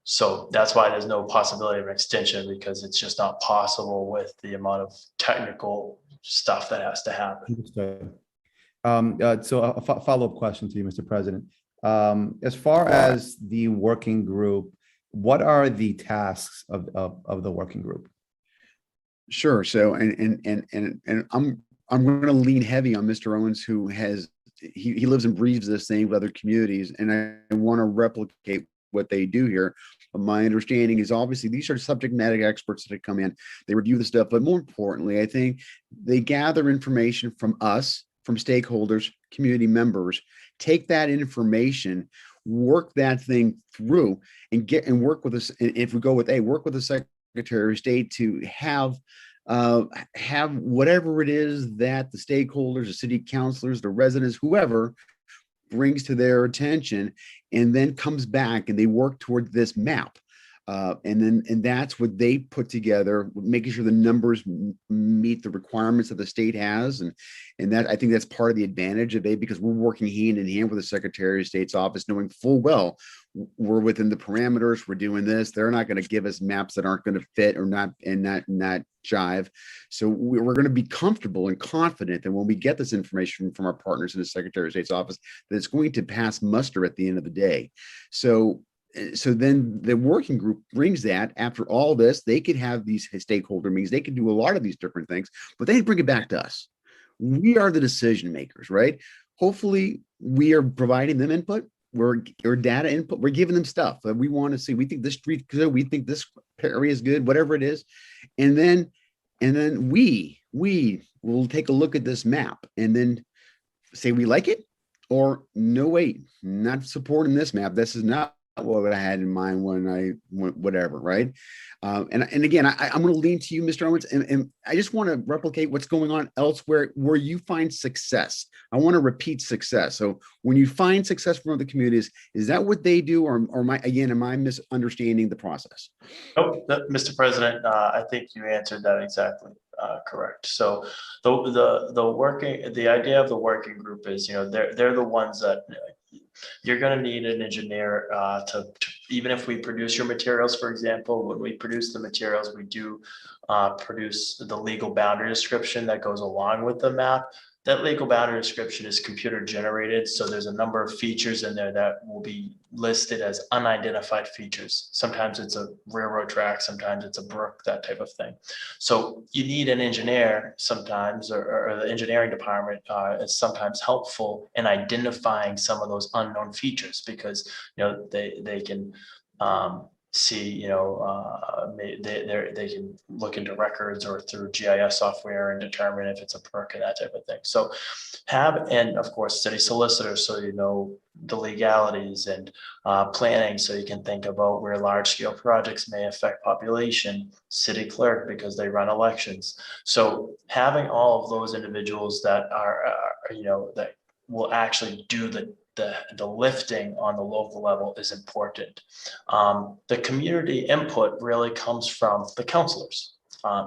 So that's why there's no possibility of an extension, because it's just not possible with the amount of technical stuff that has to happen. Understood. So a follow-up question to you, Mr. President. As far as the working group, what are the tasks of the working group? Sure. So, and I'm going to lean heavy on Mr. Owens, who he lives and breathes this thing with other communities, and I want to replicate what they do here. My understanding is obviously these are subject matter experts that come in, they review the stuff, but more importantly, I think they gather information from us, from stakeholders, community members, take that information, work that thing through, and work with us. And if we go with work with the Secretary of State to have whatever it is that the stakeholders, the city councilors, the residents, whoever brings to their attention, and then comes back and they work toward this map. And that's what they put together, making sure the numbers meet the requirements that the state has. And that, I think that's part of the advantage of because we're working hand in hand with the Secretary of State's office, knowing full well we're within the parameters, we're doing this. They're not going to give us maps that aren't going to fit or not jive. So we're going to be comfortable and confident that when we get this information from our partners in the Secretary of State's office, that it's going to pass muster at the end of the day. So then the working group brings that. After all this, they could have these stakeholder meetings, they could do a lot of these different things, but they bring it back to us. We are the decision makers, right? Hopefully we are providing them input, or data input, we're giving them stuff that we want to see. We think this street good, we think this area is good, whatever it is. And then we will take a look at this map and then say we like it, or no, wait, not supporting this map. This is not what I had in mind when I went whatever, right? And again, I'm going to lean to you, Mr. Owens, and I just want to replicate what's going on elsewhere where you find success. I want to repeat success. So when you find success from other communities, is that what they do, or am I misunderstanding the process? Oh, Mr. President, I think you answered that exactly correct. So the idea of the working group is, they're the ones that you're going to need an engineer to even if we produce your materials, for example, when we produce the materials, we do produce the legal boundary description that goes along with the map. That legal boundary description is computer generated. So there's a number of features in there that will be listed as unidentified features. Sometimes it's a railroad track, sometimes it's a brook, that type of thing. So you need an engineer sometimes, or the engineering department is sometimes helpful in identifying some of those unknown features, because they can see, they can look into records or through GIS software and determine if it's a perk and that type of thing. So and of course, city solicitor, so you know the legalities, and planning, so you can think about where large scale projects may affect population, city clerk, because they run elections. So having all of those individuals that are that will actually do the lifting on the local level is important. The community input really comes from the councilors.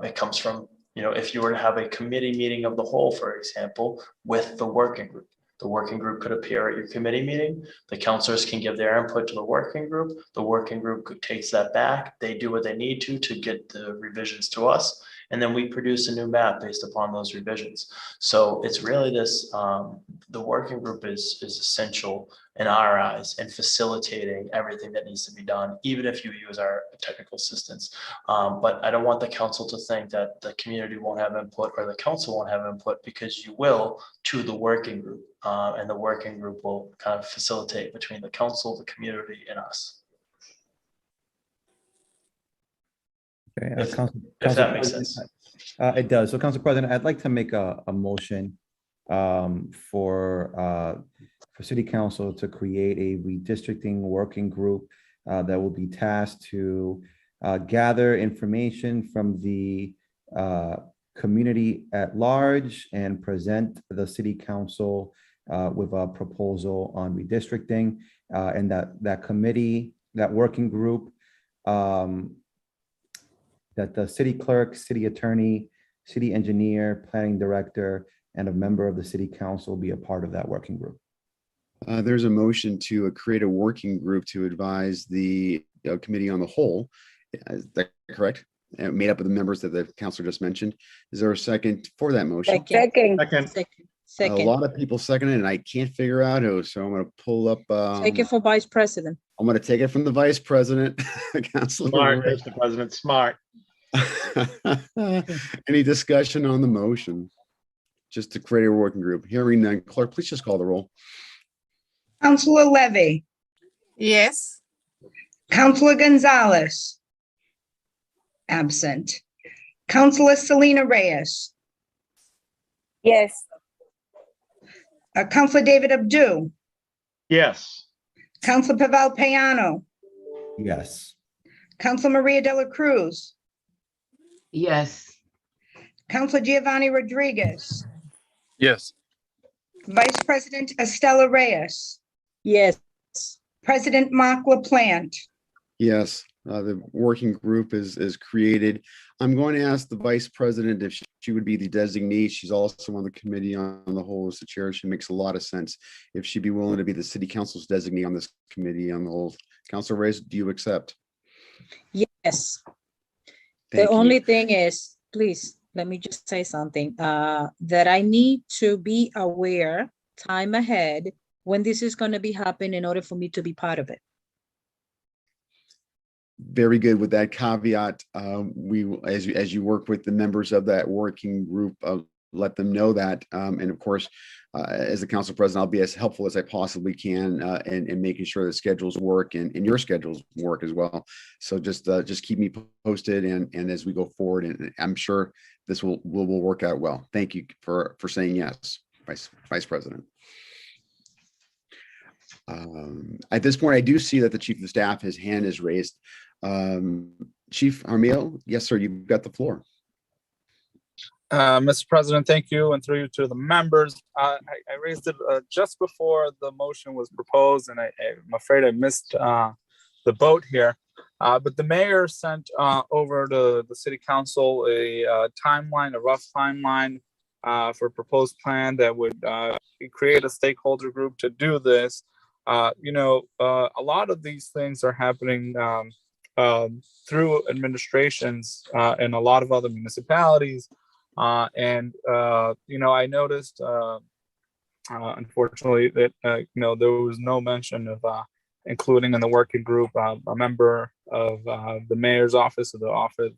It comes from, if you were to have a committee meeting of the whole, for example, with the working group. The working group could appear at your committee meeting. The councilors can give their input to the working group. The working group takes that back. They do what they need to get the revisions to us. And then we produce a new map based upon those revisions. So it's really this, the working group is essential in our eyes in facilitating everything that needs to be done, even if you use our technical assistance. But I don't want the council to think that the community won't have input or the council won't have input, because you will to the working group. And the working group will kind of facilitate between the council, the community, and us. Okay, If that makes sense. It does. So, Council President, I'd like to make a motion for City Council to create a redistricting working group that will be tasked to gather information from the community at large and present the city council with a proposal on redistricting, and that committee, that working group, that the city clerk, city attorney, city engineer, planning director, and a member of the city council be a part of that working group. There's a motion to create a working group to advise the committee on the whole. Is that correct? Made up of the members that the councilor just mentioned. Is there a second for that motion? Second. A lot of people seconded, and I can't figure out who, so I'm going to pull up. Take it for Vice President. I'm going to take it from the vice president, Councilor. Smart, Ray. Mr. President, smart. Any discussion on the motion? Just to create a working group. Hearing none, clerk, please just call the roll. Counselor Levy, Yes. Counselor Gonzalez. Absent. Counselor Selena Reyes, Yes. Counselor David Abdu, Yes. Counselor Pavel Payano, Yes. Counselor Maria de la Cruz, Yes. Counselor Giovanni Rodriguez, Yes. Vice President Estela Reyes, Yes. President Mark LaPlante. Yes, the working group is created. I'm going to ask the vice president if she would be the designee. She's also on the committee on the whole as the chair. She makes a lot of sense. If she'd be willing to be the city council's designee on this committee on the whole. Councilor Reyes, do you accept? Yes. The Thank you. only thing is, please, let me just say something, that I need to be aware time ahead when this is going to be happening in order for me to be part of it. Very good. With that caveat, as you work with the members of that working group, let them know that. And of course, as the council president, I'll be as helpful as I possibly can in making sure that schedules work and your schedules work as well. So just keep me posted and as we go forward, and I'm sure this will work out well. Thank you for saying yes, Vice President. At this point, I do see that the chief of staff, his hand is raised. Chief Armio, yes, sir, you've got the floor. Mr. President, thank you, and through you to the members. I raised it just before the motion was proposed, and I'm afraid I missed the boat here. But the mayor sent over to the city council a timeline, a rough timeline for a proposed plan that would create a stakeholder group to do this. A lot of these things are happening through administrations in a lot of other municipalities. I noticed, unfortunately, that, there was no mention of including in the working group a member of the mayor's office or the office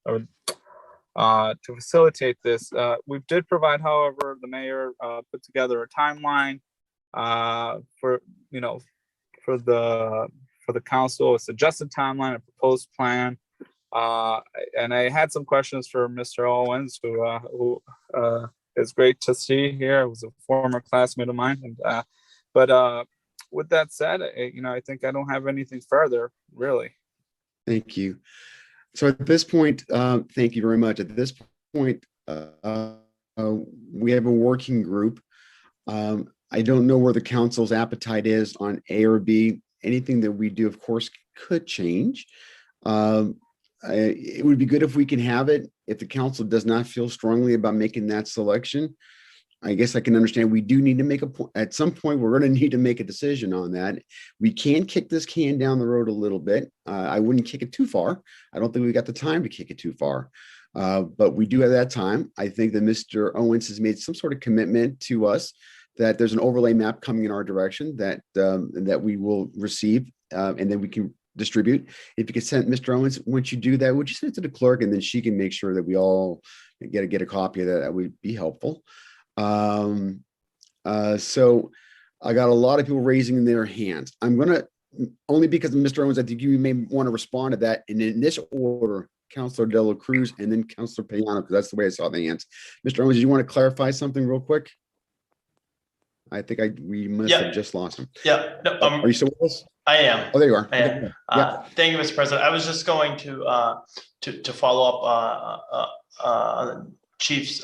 to facilitate this. We did provide, however, the mayor put together a timeline for the council, a suggested timeline, a proposed plan. And I had some questions for Mr. Owens, who is great to see here. It was a former classmate of mine. And, but with that said, I think I don't have anything further, really. Thank you. So at this point, thank you very much. At this point, we have a working group. I don't know where the council's appetite is on A or B. Anything that we do, of course, could change. It would be good if we can have it. If the council does not feel strongly about making that selection, I guess I can understand we do need to make at some point, we're going to need to make a decision on that. We can kick this can down the road a little bit. I wouldn't kick it too far. I don't think we got the time to kick it too far. But we do have that time. I think that Mr. Owens has made some sort of commitment to us that there's an overlay map coming in our direction that we will receive, and then we can distribute. If you could send Mr. Owens, once you do that, would you send it to the clerk, and then she can make sure that we all get a copy of that? That would be helpful. So I got a lot of people raising their hands. I'm gonna, only because of Mr. Owens, I think you may want to respond to that. And in this order, Councilor De La Cruz and then Councilor Payano, because that's the way I saw the hands. Mr. Owens, do you want to clarify something real quick? I think we must have just lost him. Yeah. No, are you still with us? I am. Oh, there you are. I am. Thank you, Mr. President. I was just going to follow up Chief's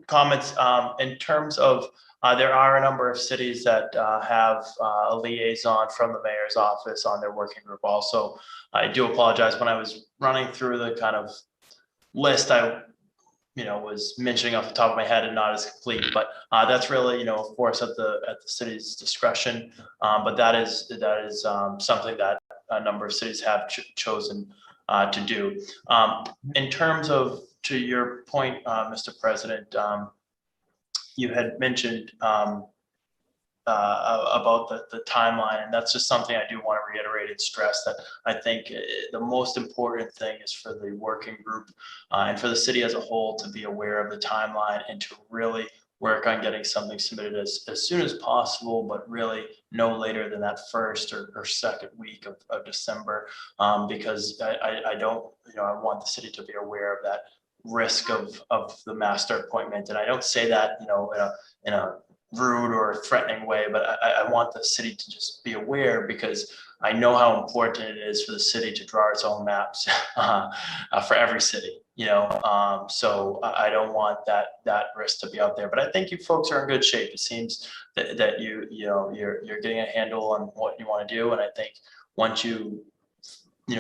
comments in terms of there are a number of cities that have a liaison from the mayor's office on their working group also. I do apologize when I was running through the kind of list, I was mentioning off the top of my head and not as complete, but that's really, of course, at the city's discretion. But that is something that a number of cities have chosen to do. In terms of, to your point, Mr. President, you had mentioned about the timeline, and that's just something I do want to reiterate and stress, that I think the most important thing is for the working group and for the city as a whole to be aware of the timeline and to really work on getting something submitted as soon as possible, but really no later than that first or second week of December, because I don't, I want the city to be aware of that risk of the master appointment. And I don't say that, in a rude or threatening way, but I want the city to just be aware, because I know how important it is for the city to draw its own maps for every city, so I don't want that risk to be out there. But I think you folks are in good shape. It seems that you're getting a handle on what you want to do, and I think once you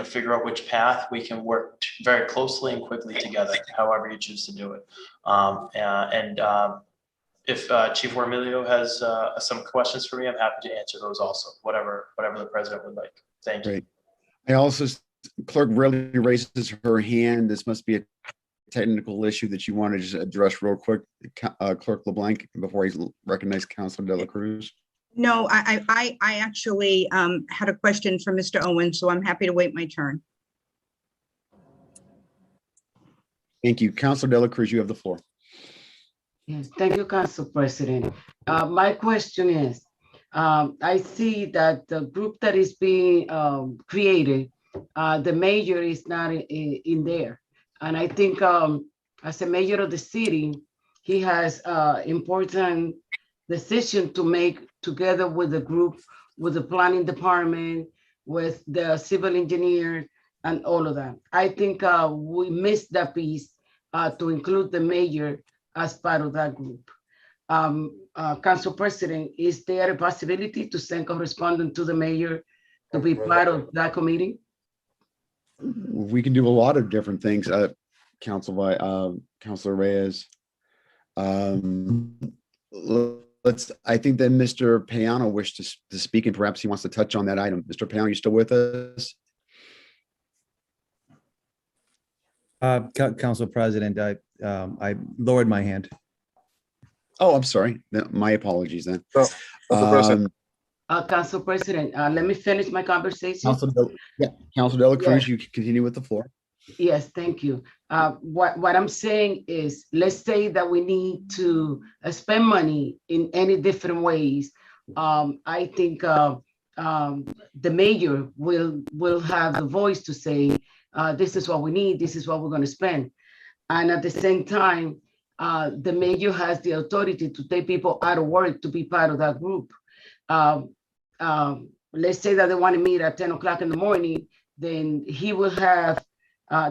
figure out which path, we can work very closely and quickly together, however you choose to do it. If Chief Warmilio has some questions for me, I'm happy to answer those also, whatever the president would like. Thank you. Great. I also, clerk rarely raises her hand. This must be a technical issue that you want to just address real quick, Clerk LeBlanc, before I recognize Councilor De La Cruz. No, I actually had a question for Mr. Owen, so I'm happy to wait my turn. Thank you. Councilor De La Cruz, you have the floor. Yes, thank you, Council President. My question is, I see that the group that is being created, the mayor is not in there. And I think as a mayor of the city, he has important decision to make together with the group, with the planning department, with the civil engineer, and all of that. I think we missed that piece to include the mayor as part of that group. Council President, is there a possibility to send correspondent to the mayor to be part of that committee? We can do a lot of different things, Councilor Reyes. I think that Mr. Payano wished to speak, and perhaps he wants to touch on that item. Mr. Payano, you still with us? Council President, I lowered my hand. Oh, I'm sorry. My apologies then. Council President, let me finish my conversation. Councilor De La Cruz, you can continue with the floor. Yes, thank you. What I'm saying is, let's say that we need to spend money in any different ways. I think the mayor will have the voice to say, this is what we need, this is what we're going to spend. And at the same time, the mayor has the authority to take people out of work to be part of that group. Let's say that they want to meet at 10 o'clock in the morning, then he will have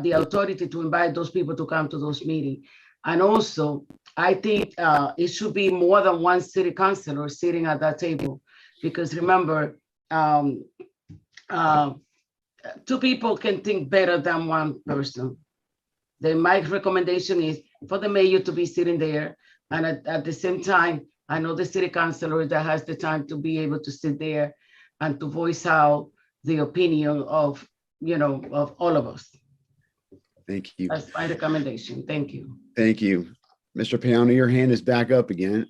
the authority to invite those people to come to those meetings. And also, I think it should be more than one city councilor sitting at that table, because remember, two people can think better than one person. Then my recommendation is for the mayor to be sitting there, and at the same time, I know the city councilor that has the time to be able to sit there and to voice out the opinion of all of us. Thank you. That's my recommendation. Thank you. Thank you. Mr. Payano, your hand is back up again.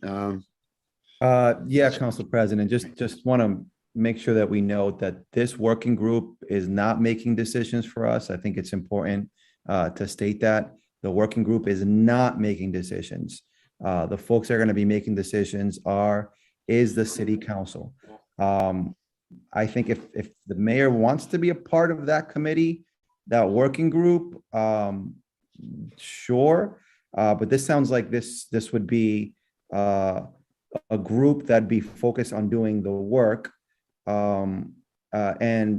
Yeah, Council President, just want to make sure that we note that this working group is not making decisions for us. I think it's important to state that the working group is not making decisions. The folks that are going to be making decisions is the city council. I think if the mayor wants to be a part of that committee, that working group, sure. But this sounds like this would be a group that'd be focused on doing the work. And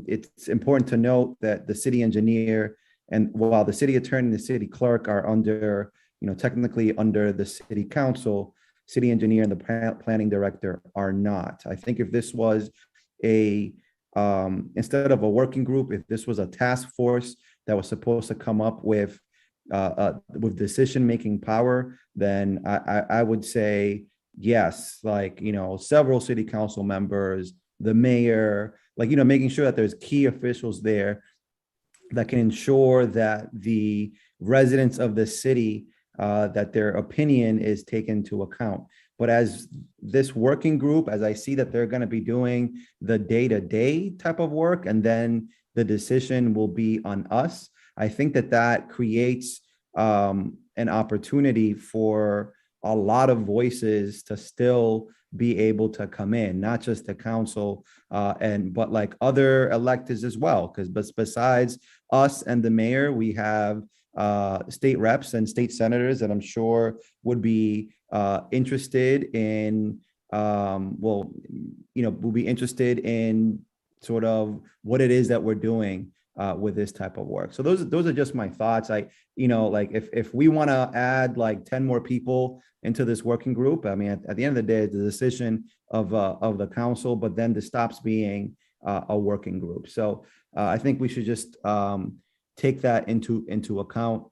it's important to note that the city engineer And while the city attorney and the city clerk are under, technically under the city council, city engineer and the planning director are not. I think if this was instead of a working group, if this was a task force that was supposed to come up with decision-making power, then I would say yes, several city council members, the mayor, making sure that there's key officials there that can ensure that the residents of the city, that their opinion is taken into account. But as this working group, as I see that they're going to be doing the day-to-day type of work, and then the decision will be on us, I think that creates an opportunity for a lot of voices to still be able to come in, not just the council, but like other electeds as well. Because besides us and the mayor, we have state reps and state senators that I'm sure would be interested in, will be interested in sort of what it is that we're doing with this type of work. So those are just my thoughts. If we want to add like 10 more people into this working group, I mean, at the end of the day, it's the decision of the council, but then this stops being a working group. So I think we should just take that into account.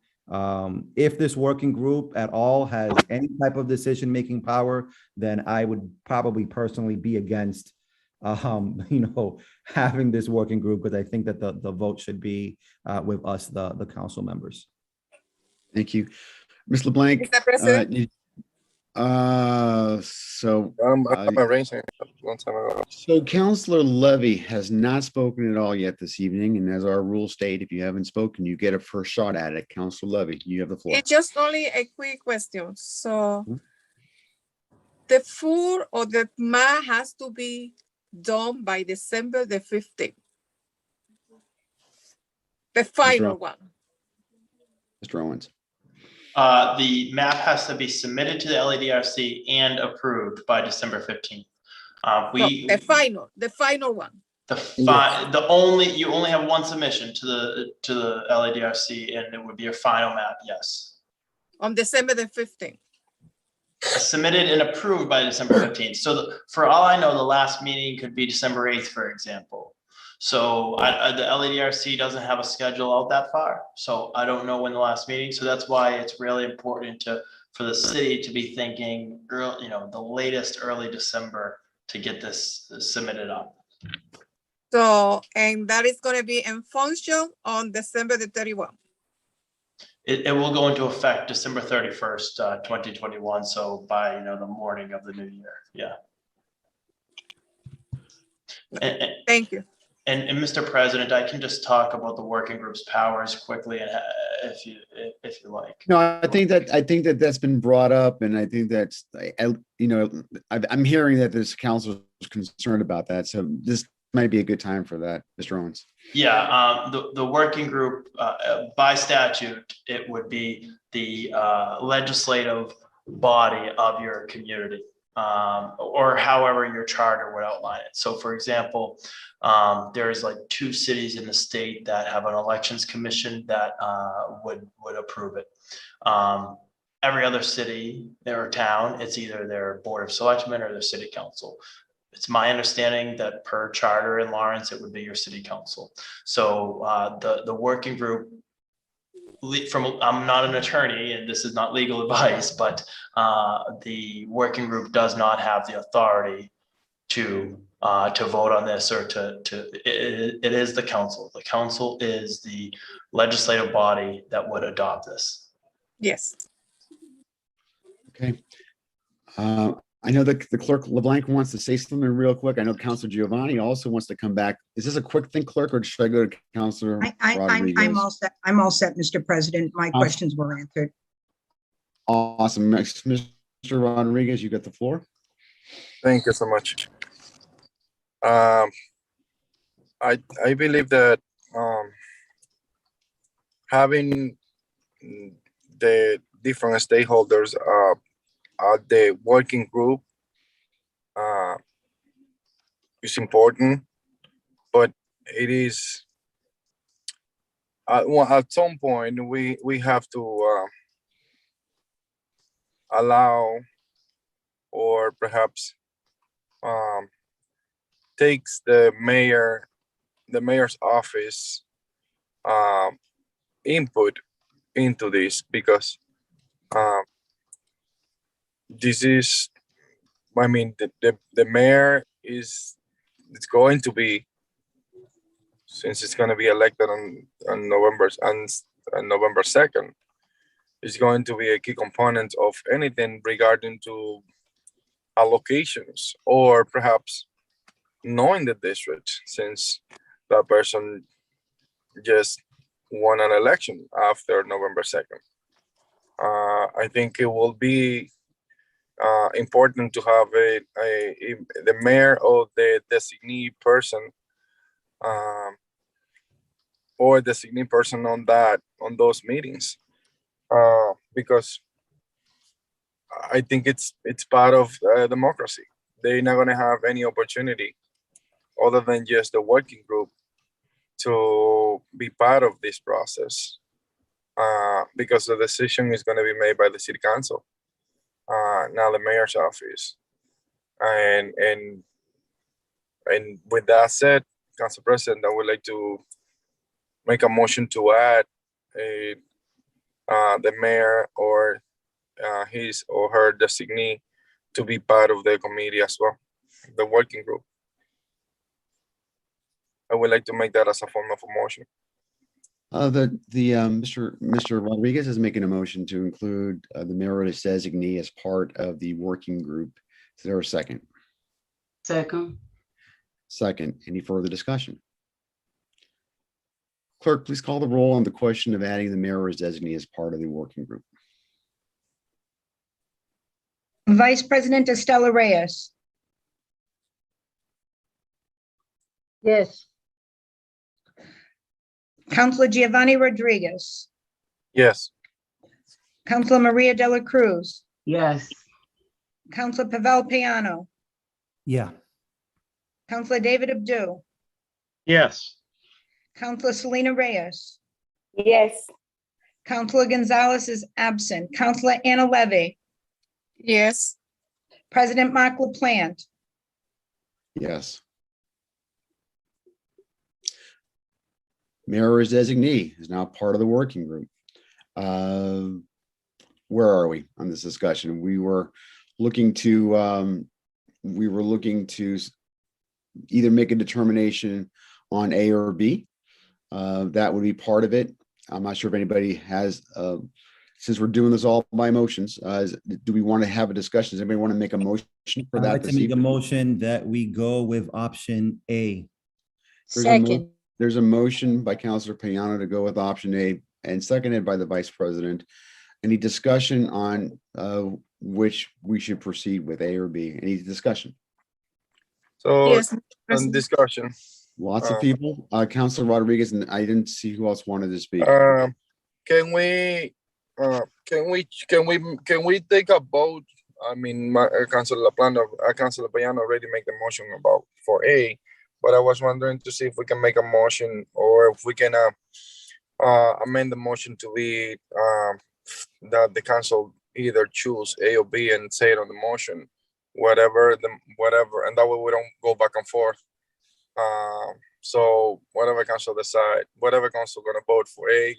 If this working group at all has any type of decision-making power, then I would probably personally be against having this working group, because I think that the vote should be with us, the council members. Thank you. Ms. LeBlanc. Mr. President? I'm arranging one time ago. So Councilor Levy has not spoken at all yet this evening, and as our rules state, if you haven't spoken, you get a first shot at it. Councilor Levy, you have the floor. It's just only a quick question. So the full or the MA has to be done by December the 15th. The final one. Mr. Owens. The map has to be submitted to the LADRC and approved by December 15th. The final one. You only have one submission to the LADRC, and it would be your final map. Yes. On December the 15th. Submitted and approved by December 15th. So for all I know, the last meeting could be December 8th, for example. So the LADRC doesn't have a schedule out that far. So I don't know when the last meeting. So that's why it's really important for the city to be thinking early, the latest early December to get this submitted up. So, and that is going to be in function on December the 31st. It will go into effect December 31st, 2021. So by, the morning of the new year. Yeah. Thank you. And Mr. President, I can just talk about the working group's powers quickly, and if you like. No, I think that that's been brought up, and I think that's, I'm hearing that this council is concerned about that. So this might be a good time for that, Mr. Owens. Yeah, the working group, by statute, it would be the legislative body of your community. Or however your charter would outline it. So for example, there's like 2 cities in the state that have an elections commission that would approve it. Every other city or town, it's either their board of selectmen or their city council. It's my understanding that per charter in Lawrence, it would be your city council. So the working group, I'm not an attorney and this is not legal advice, but the working group does not have the authority to vote on this, or it is the council. The council is the legislative body that would adopt this. Yes. Okay. I know that the clerk LeBlanc wants to say something real quick. I know Councilor Giovanni also wants to come back. Is this a quick thing, clerk, or should I go to Councilor Rodriguez? I'm all set. I'm all set, Mr. President. My questions were answered. Awesome. Next, Mr. Rodriguez, you got the floor. Thank you so much. I believe that having the different stakeholders at the working group is important, but it is at some point, we have to allow, or perhaps takes the mayor's office input into this, because this is, I mean, the mayor it's going to be, since it's going to be elected on November 2nd, is going to be a key component of anything regarding to allocations, or perhaps knowing the district, since that person just won an election after November 2nd. I think it will be important to have the mayor or the designee person, or designee person on those meetings, because I think it's part of democracy. They're not going to have any opportunity other than just the working group to be part of this process, because the decision is going to be made by the city council, not the mayor's office. And with that said, Council President, I would like to make a motion to add the mayor or his or her designee to be part of the committee as well, the working group. I would like to make that as a form of a motion. Mr. Rodriguez is making a motion to include the mayor or his designee as part of the working group. Is there a second? Second. Second. Any further discussion? Clerk, please call the roll on the question of adding the mayor or his designee as part of the working group. Vice President Estela Reyes, Yes. Councilor Giovanni Rodriguez, Yes. Councilor Maria de la Cruz, Yes. Councilor Pavel Piano, Yeah. Councilor David Abdu, Yes. Councilor Selena Reyes, Yes. Councilor Gonzalez is absent, Councilor Anna Levy, Yes. President Mark LaPlante, Yes. Mayor or his designee is now part of the working group. Where are we on this discussion? We were looking to either make a determination on A or B. That would be part of it. I'm not sure if anybody has, since we're doing this all by motions, do we want to have a discussion? Does anybody want to make a motion for I'd that? like to this make a evening? motion that we go with option A. Second. There's a motion by Councilor Piano to go with option A and seconded by the Vice President. Any discussion on which we should proceed with, A or B? Any discussion? So Yes. on President. discussion, Lots of people. Councilor Rodriguez, and I didn't see who else wanted to speak. can we take a vote? I mean, Councilor Piano already made the motion about for A, but I was wondering to see if we can make a motion, or if we can amend the motion to be that the council either choose A or B and say it on the motion, whatever, and that way we don't go back and forth. So whatever council decide, whatever council gonna vote for A,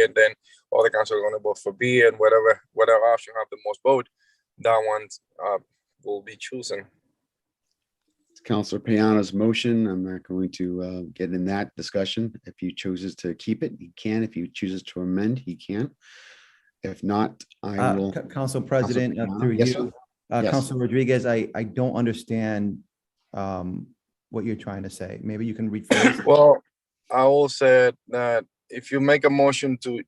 and then all the council are gonna vote for B, and whatever option have the most vote, that one will be chosen. Councilor Piano's motion. I'm not going to get in that discussion. If he chooses to keep it, he can. If he chooses to amend, he can. If not, I will. Council President, Piano? through Yes, you, sir. Yes. Councilor Rodriguez, I don't understand what you're trying to say. Maybe you can rephrase. Well, I will say that if you make a motion to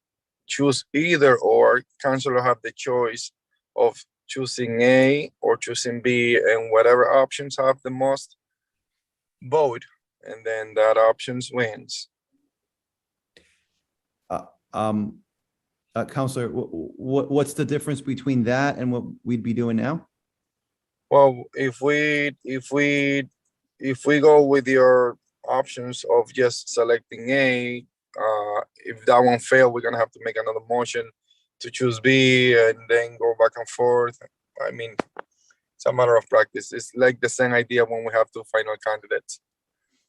choose either or, councilor have the choice of choosing A or choosing B, and whatever options have the most vote, and then that options wins. Councilor, what's the difference between that and what we'd be doing now? Well, if we go with your options of just selecting A, If that one failed, we're gonna have to make another motion to choose B and then go back and forth. I mean, it's a matter of practice. It's like the same idea when we have two final candidates.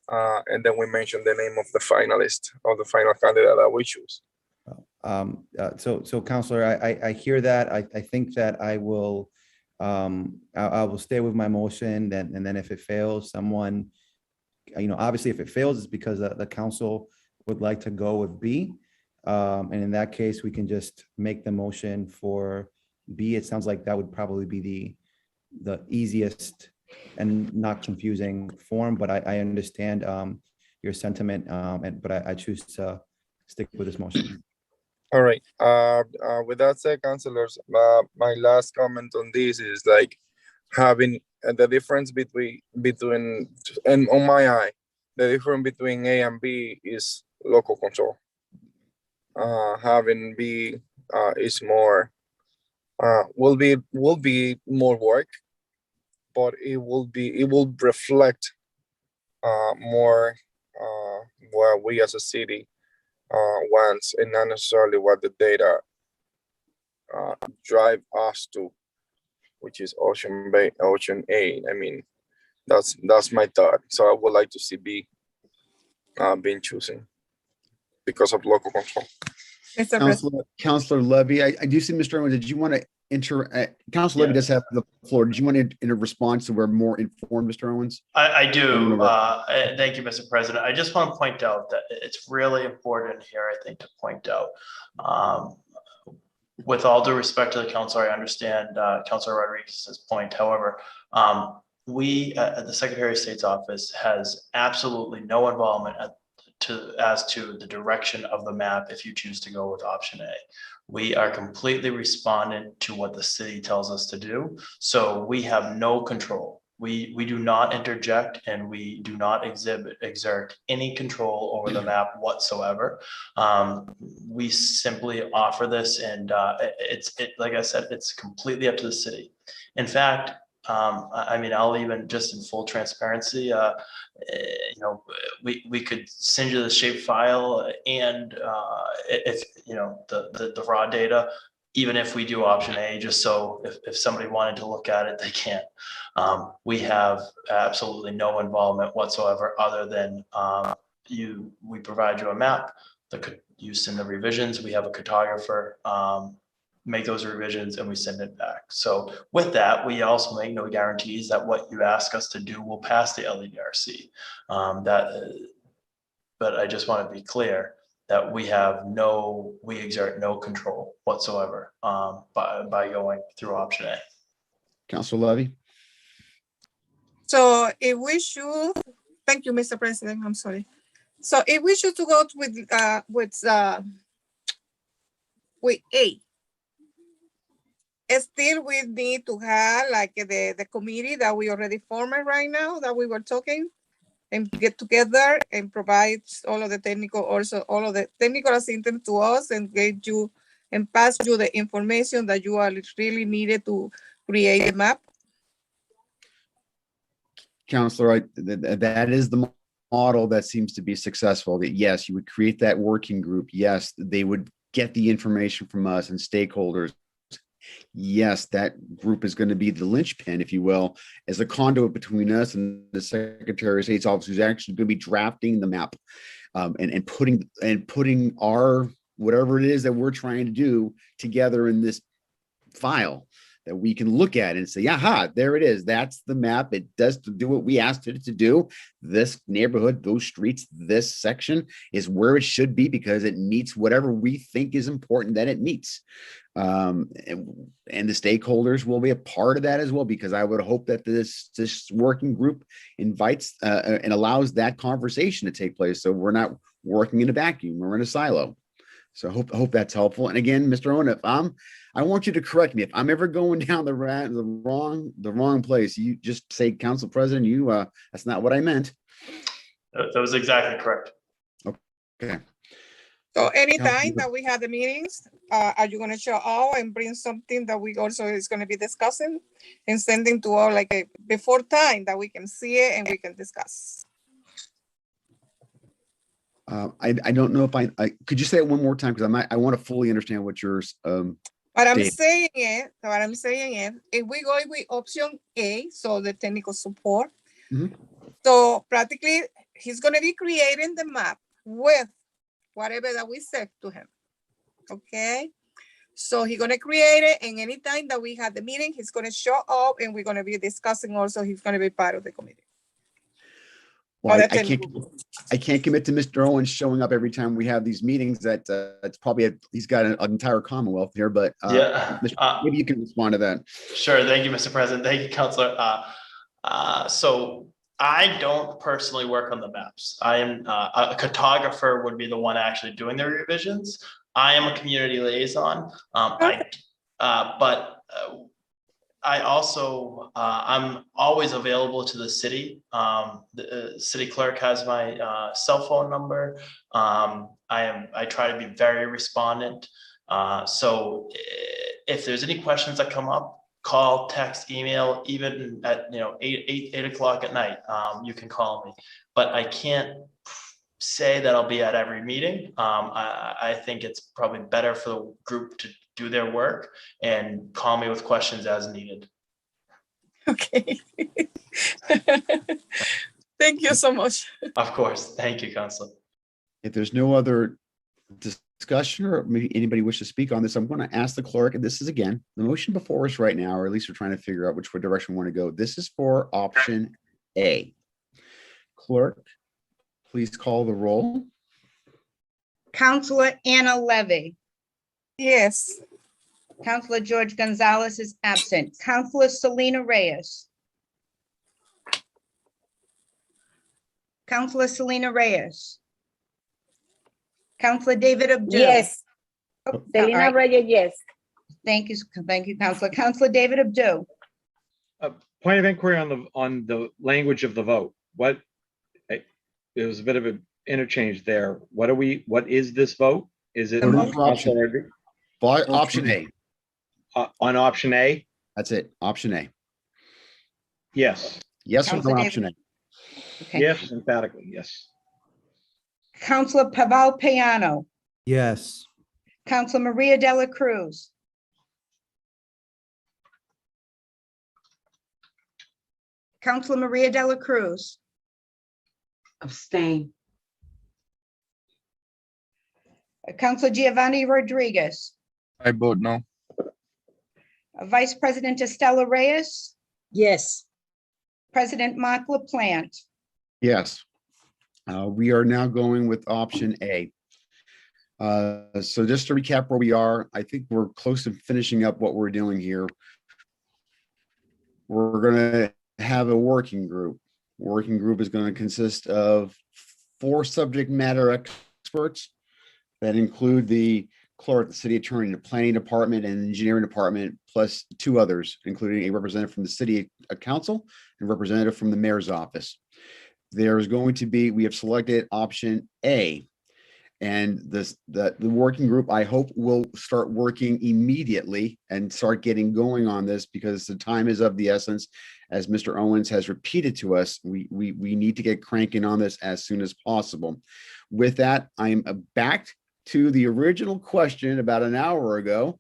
And then we mention the name of the finalist or the final candidate that we choose. So Counselor, I hear that. I think that I will stay with my motion, and then if it fails, someone, obviously if it fails, it's because the council would like to go with B. And in that case, we can just make the motion for B. It sounds like that would probably be the easiest and not confusing form, but I understand your sentiment, but I choose to stick with this motion. All right. With that said, councilors, my last comment on this is like having the difference between and on my eye, the difference between A and B is local control. Having B is more will be more work, but it will reflect more what we as a city wants, and not necessarily what the data drive us to, which is Ocean A. I mean, that's my thought. So I would like to see B being chosen because of local control. Mr. President. Councilor Levy, I do see Mr. Owen. Did you want to Councilor Levy does have the floor. Did you want to, in a response to we're more informed, Mr. Owens? I do. Thank you, Mr. President. I just want to point out that it's really important here, I think, to point out, with all due respect to the councilor, I understand Councilor Rodriguez's point. However, we at the Secretary of State's office has absolutely no involvement as to the direction of the map if you choose to go with option A. We are completely respondent to what the city tells us to do. So we have no control. We do not interject, and we do not exert any control over the map whatsoever. We simply offer this, and like I said, it's completely up to the city. In fact, I mean, I'll even, just in full transparency, we could send you the shape file and if the raw data, even if we do option A, just so if somebody wanted to look at it, they can. We have absolutely no involvement whatsoever, other than we provide you a map, you send the revisions, we have a cartographer make those revisions, and we send it back. So with that, we also make no guarantees that what you ask us to do will pass the LEDRC. But I just want to be clear that we exert no control whatsoever by going through option A. Councilor Levy. So if we should, thank you, Mr. President, I'm sorry. So if we should to go with A, still we need to have like the committee that we already formed right now, that we were talking, and get together and provide all of the technical assistance to us, and get you and pass you the information that you are really needed to create a map. Councilor, that is the model that seems to be successful. That yes, you would create that working group. Yes, they would get the information from us and stakeholders. Yes, that group is going to be the linchpin, if you will, as a conduit between us and the Secretary of State's office, who's actually going to be drafting the map and putting our whatever it is that we're trying to do together in this file that we can look at and say, aha, there it is. That's the map. It does do what we asked it to do. This neighborhood, those streets, this section is where it should be because it meets whatever we think is important that it meets. And the stakeholders will be a part of that as well, because I would hope that this working group invites and allows that conversation to take place. So we're not working in a vacuum, we're in a silo. So I hope that's helpful. And again, Mr. Owen, I want you to correct me if I'm ever going down the wrong place. You just say, Council President, that's not what I meant. That was exactly correct. Okay. So anytime that we have the meetings, are you going to show all and bring something that we also is going to be discussing and sending to all like before time that we can see it and we can discuss? I don't know if I could you say it one more time? Because I want to fully understand what yours. What I'm Dave. saying is, if we go with option A, so the technical support, Mhm. so practically he's going to be creating the map with whatever that we said to him. Okay. So he's going to create it, and anytime that we have the meeting, he's going to show up, and we're going to be discussing also. He's going to be part of the committee. Well, Or I the technical group. can't commit to Mr. Owens showing up every time we have these meetings. That it's probably he's got an entire Commonwealth here, but Yeah. maybe you can respond to that. Sure. Thank you, Mr. President. Thank you, Councilor. So I don't personally work on the maps. I am a cartographer would be the one actually doing the revisions. I am a community liaison. I also, I'm always available to the city. The city clerk has my cell phone number. I try to be very respondent. So if there's any questions that come up, call, text, email, even at 8 o'clock at night, you can call me. But I can't say that I'll be at every meeting. I think it's probably better for the group to do their work and call me with questions as needed. Okay. Thank you so much. Of course. Thank you, Councilor. If there's no other discussion or maybe anybody wish to speak on this, I'm going to ask the clerk, and this is again, the motion before us right now, or at least we're trying to figure out which direction we want to go. This is for option A. Clerk, please call the roll. Counselor Anna Levy. Yes. Counselor George Gonzalez is absent. Counselor Selena Reyes. Counselor Selena Reyes. Counselor David Abdul. Yes. Oh, all Selena right. Reyes, yes. Thank you, Counselor. Counselor David Abdul. Point of inquiry on the language of the vote. There was a bit of an interchange there. What is this vote? Is it Option A. On option A? That's it. Option A. Yes. Yes or Counselor no David. option A? Okay. Yes, emphatically, yes. Counselor Pavel Payano. Yes. Counselor Maria Dela Cruz. Counselor Maria Dela Cruz. Abstain. Counselor Giovanni Rodriguez. I vote no. Vice President Estela Reyes. Yes. President Mark LaPlante. Yes. We are now going with option A. So just to recap where we are, I think we're close to finishing up what we're doing here. We're going to have a working group. Working group is going to consist of 4 subject matter experts that include the clerk, the city attorney, the planning department, and engineering department, plus 2 others, including a representative from the city council and a representative from the mayor's office. There's going to be, we have selected option A, and the working group, I hope, will start working immediately and start getting going on this, because the time is of the essence. As Mr. Owens has repeated to us, we need to get cranking on this as soon as possible. With that, I'm back to the original question about an hour ago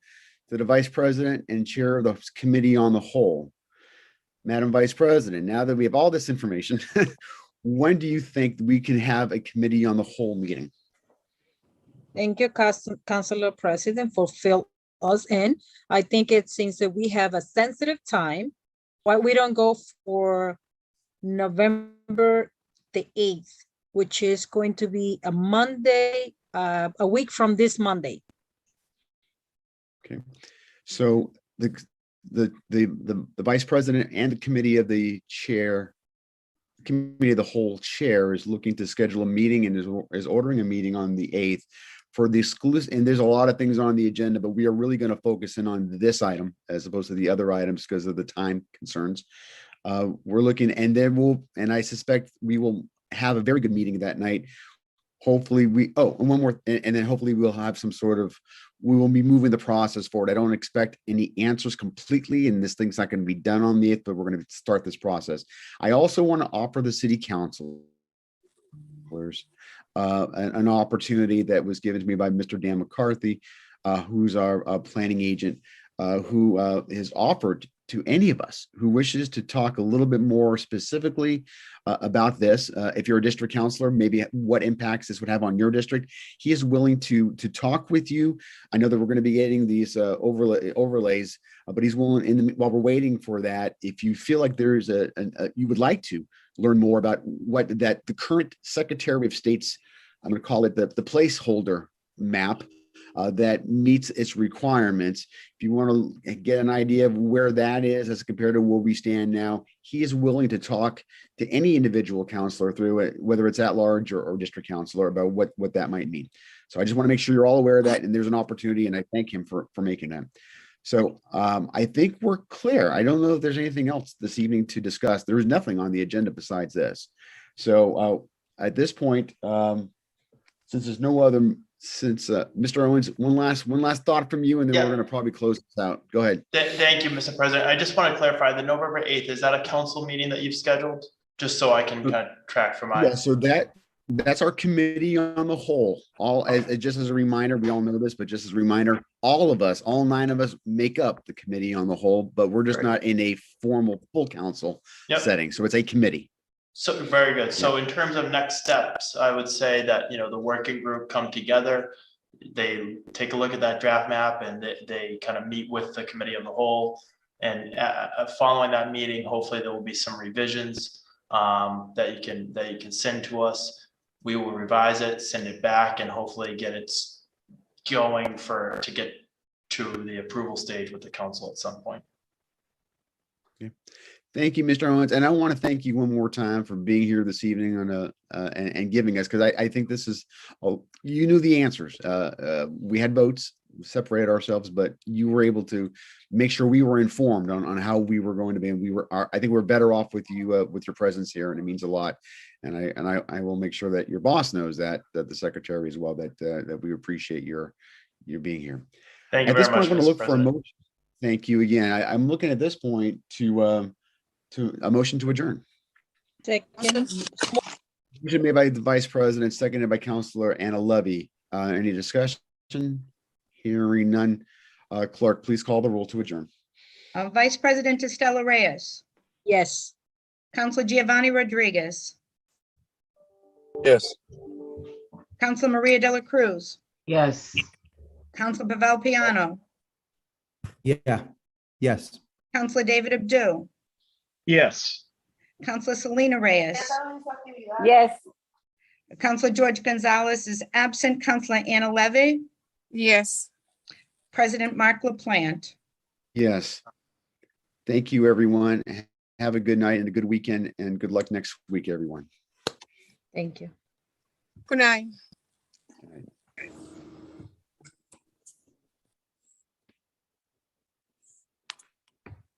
to the Vice President and Chair of the Committee on the Whole. Madam Vice President, now that we have all this information, when do you think we can have a Committee on the Whole meeting? Thank you, Councilor President, for filling us in. I think it seems that we have a sensitive time. Why we don't go for November the 8th, which is going to be a Monday, a week from this Monday. Okay, so the Vice President and the Committee of the Chair, Committee of the Whole Chair, is looking to schedule a meeting and is ordering a meeting on the 8th for the exclusive, and there's a lot of things on the agenda, but we are really going to focus in on this item as opposed to the other items because of the time concerns. We're looking, and then and I suspect we will have a very good meeting that night. Hopefully and one more, and then hopefully we'll have some sort of, we will be moving the process forward. I don't expect any answers completely, and this thing's not going to be done on the 8th, but we're going to start this process. I also want to offer the city councilors an opportunity that was given to me by Mr. Dan McCarthy, who's our planning agent, who has offered to any of us who wishes to talk a little bit more specifically about this. If you're a district counselor, maybe what impacts this would have on your district. He is willing to talk with you. I know that we're going to be getting these overlays, but he's willing, while we're waiting for that, if you feel like there's you would like to learn more about the current Secretary of State's, I'm going to call it the placeholder map, that meets its requirements. If you want to get an idea of where that is as compared to where we stand now, he is willing to talk to any individual counselor through it, whether it's at large or district counselor, about what that might mean. So I just want to make sure you're all aware of that, and there's an opportunity, and I thank him for making that. So I think we're clear. I don't know if there's anything else this evening to discuss. There is nothing on the agenda besides this. So at this point, since there's no other, Mr. Owens, one last thought from you, and then Yeah. we're going to probably close this out. Go ahead. Thank you, Mr. President. I just want to clarify, the November 8th, is that a council meeting that you've scheduled? Just so I can kind of track for my. Yeah, so that's our committee on the whole. Just as a reminder, we all know this, but just as a reminder, all of us, all 9 of us make up the committee on the whole, but we're just not in a formal full council setting. So it's a committee. So very good. So in terms of next steps, I would say that, the working group come together, they take a look at that draft map, and they kind of meet with the committee of the whole. And following that meeting, hopefully there will be some revisions that you can send to us. We will revise it, send it back, and hopefully get it going to get to the approval stage with the council at some point. Okay. Thank you, Mr. Owens. And I want to thank you one more time for being here this evening and giving us, because I think this is, you knew the answers. We had votes, separate ourselves, but you were able to make sure we were informed on how we were going to be. And I think we're better off with you, with your presence here, and it means a lot. And I will make sure that your boss knows that the secretary as well, that we appreciate your being here. Thank you At this very point, much, I'm going to Mr. look for a President. motion. Thank you again. I'm looking at this point to a motion to adjourn. Second, Motion made by the Vice President, seconded by Councilor Anna Levy. Any discussion? Hearing none. Clerk, please call the roll to adjourn. Vice President Estela Reyes, yes. Councilor Giovanni Rodriguez, Yes. Councilor Maria de la Cruz, Yes. Councilor Pavel Piano, Yeah, yes. Councilor David Abdu, Yes. Councilor Selena Reyes, Yes. Councilor George Gonzalez is absent, Councilor Anna Levy, Yes. President Mark LaPlante. Yes. Thank you, everyone. Have a good night and a good weekend, and good luck next week, everyone. Thank you. Good night. All right.